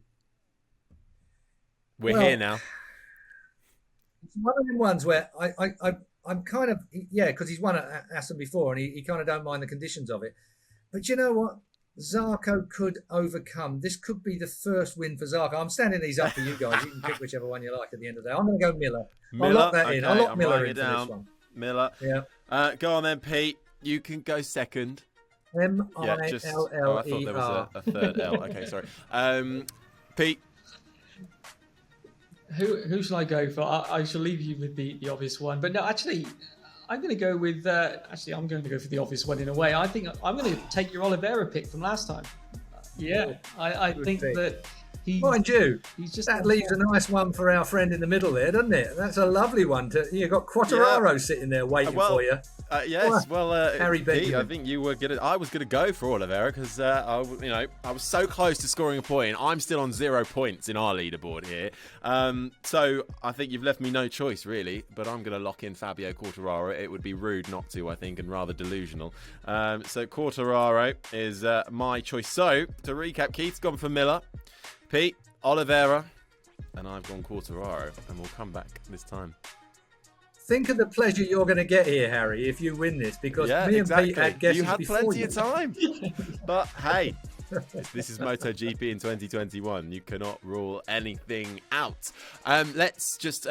We're here now. It's one of them ones where I'm kind of, because he's won at Assen before and he kind of don't mind the conditions of it. But you know what? Zarco could overcome. This could be the first win for Zarco. I'm standing these up for you guys. You can pick whichever one you like at the end of the day. I'm going to go Miller. I'll lock that in. I'll lock Miller in for this one. Miller. Yeah. Go on then, Pete. You can go second. Miller. I thought there was a third L. Okay, sorry. Pete. Who shall I go for? I shall leave you with the obvious one. But no, actually, I'm going to go with... I'm going to go for the obvious one in a way. I think I'm going to take your Oliveira pick from last time. Yeah, I think that mind you, that leaves a nice one for our friend in the middle there, doesn't it? That's a lovely one. You've got Quartararo sitting there waiting for you. Yes, Harry Pete, I think you were I was gonna go for Oliveira because I was so close to scoring a point. I'm still on 0 points in our leaderboard here, so I think you've left me no choice really. But I'm gonna lock in Fabio Quartararo. It would be rude not to, I think, and rather delusional. So Quartararo is my choice. So to recap, Keith's gone for Miller, Pete Oliveira, and I've gone Quartararo, and we'll come back this time. Think of the pleasure you're going to get here, Harry, if you win this, because me and Pete had guesses you had before plenty of time. But hey, This is MotoGP in 2021. You cannot rule anything out. Let's just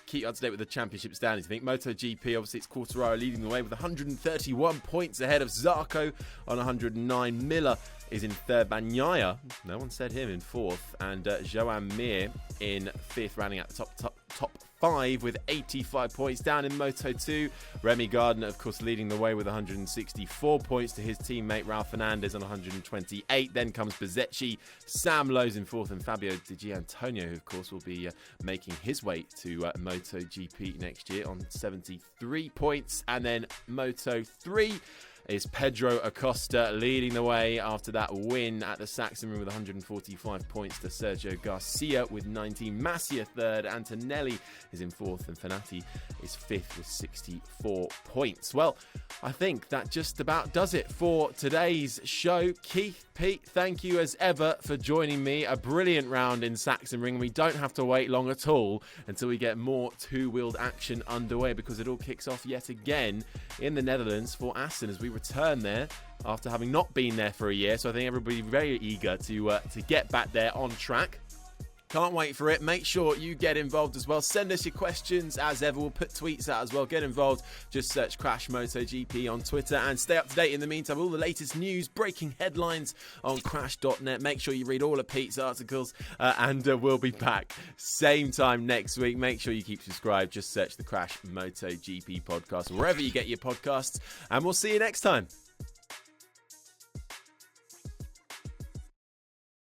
keep up to date with the championship standings. I think MotoGP, obviously, it's Quartararo leading the way with 131 points ahead of Zarco on 109. Miller is in third. Bagnaia, no one said him, in fourth. And Joan Mir in fifth, rounding out the top 5 with 85 points. Down in Moto2, Remy Gardner, of course, leading the way with 164 points to his teammate Ralph Fernandez on 128. Then comes Bezzecchi, Sam Lowe's in fourth, and Fabio Di Gianantonio, who, of course, will be making his way to MotoGP next year on 73 points. And then Moto3 is Pedro Acosta leading the way after that win at the Sachsenring with 145 points to Sergio Garcia with 19. Masia third, Antonelli is in fourth, and Fenati is fifth with 64 points. Well, I think that just about does it for today's show. Keith, Pete, thank you as ever for joining me. A brilliant round in Sachsenring. We don't have to wait long at all until we get more two-wheeled action underway, because it all kicks off yet again in the Netherlands for Assen as we return there after having not been there for a year. So I think everybody's very eager to get back there on track. Can't wait for it. Make sure you get involved as well. Send us your questions as ever. We'll put tweets out as well. Get involved. Just search Crash MotoGP on Twitter and stay up to date in the meantime. All the latest news, breaking headlines on crash.net. Make sure you read all of Pete's articles and we'll be back same time next week. Make sure you keep subscribed. Just search the Crash MotoGP podcast wherever you get your podcasts, and we'll see you next time.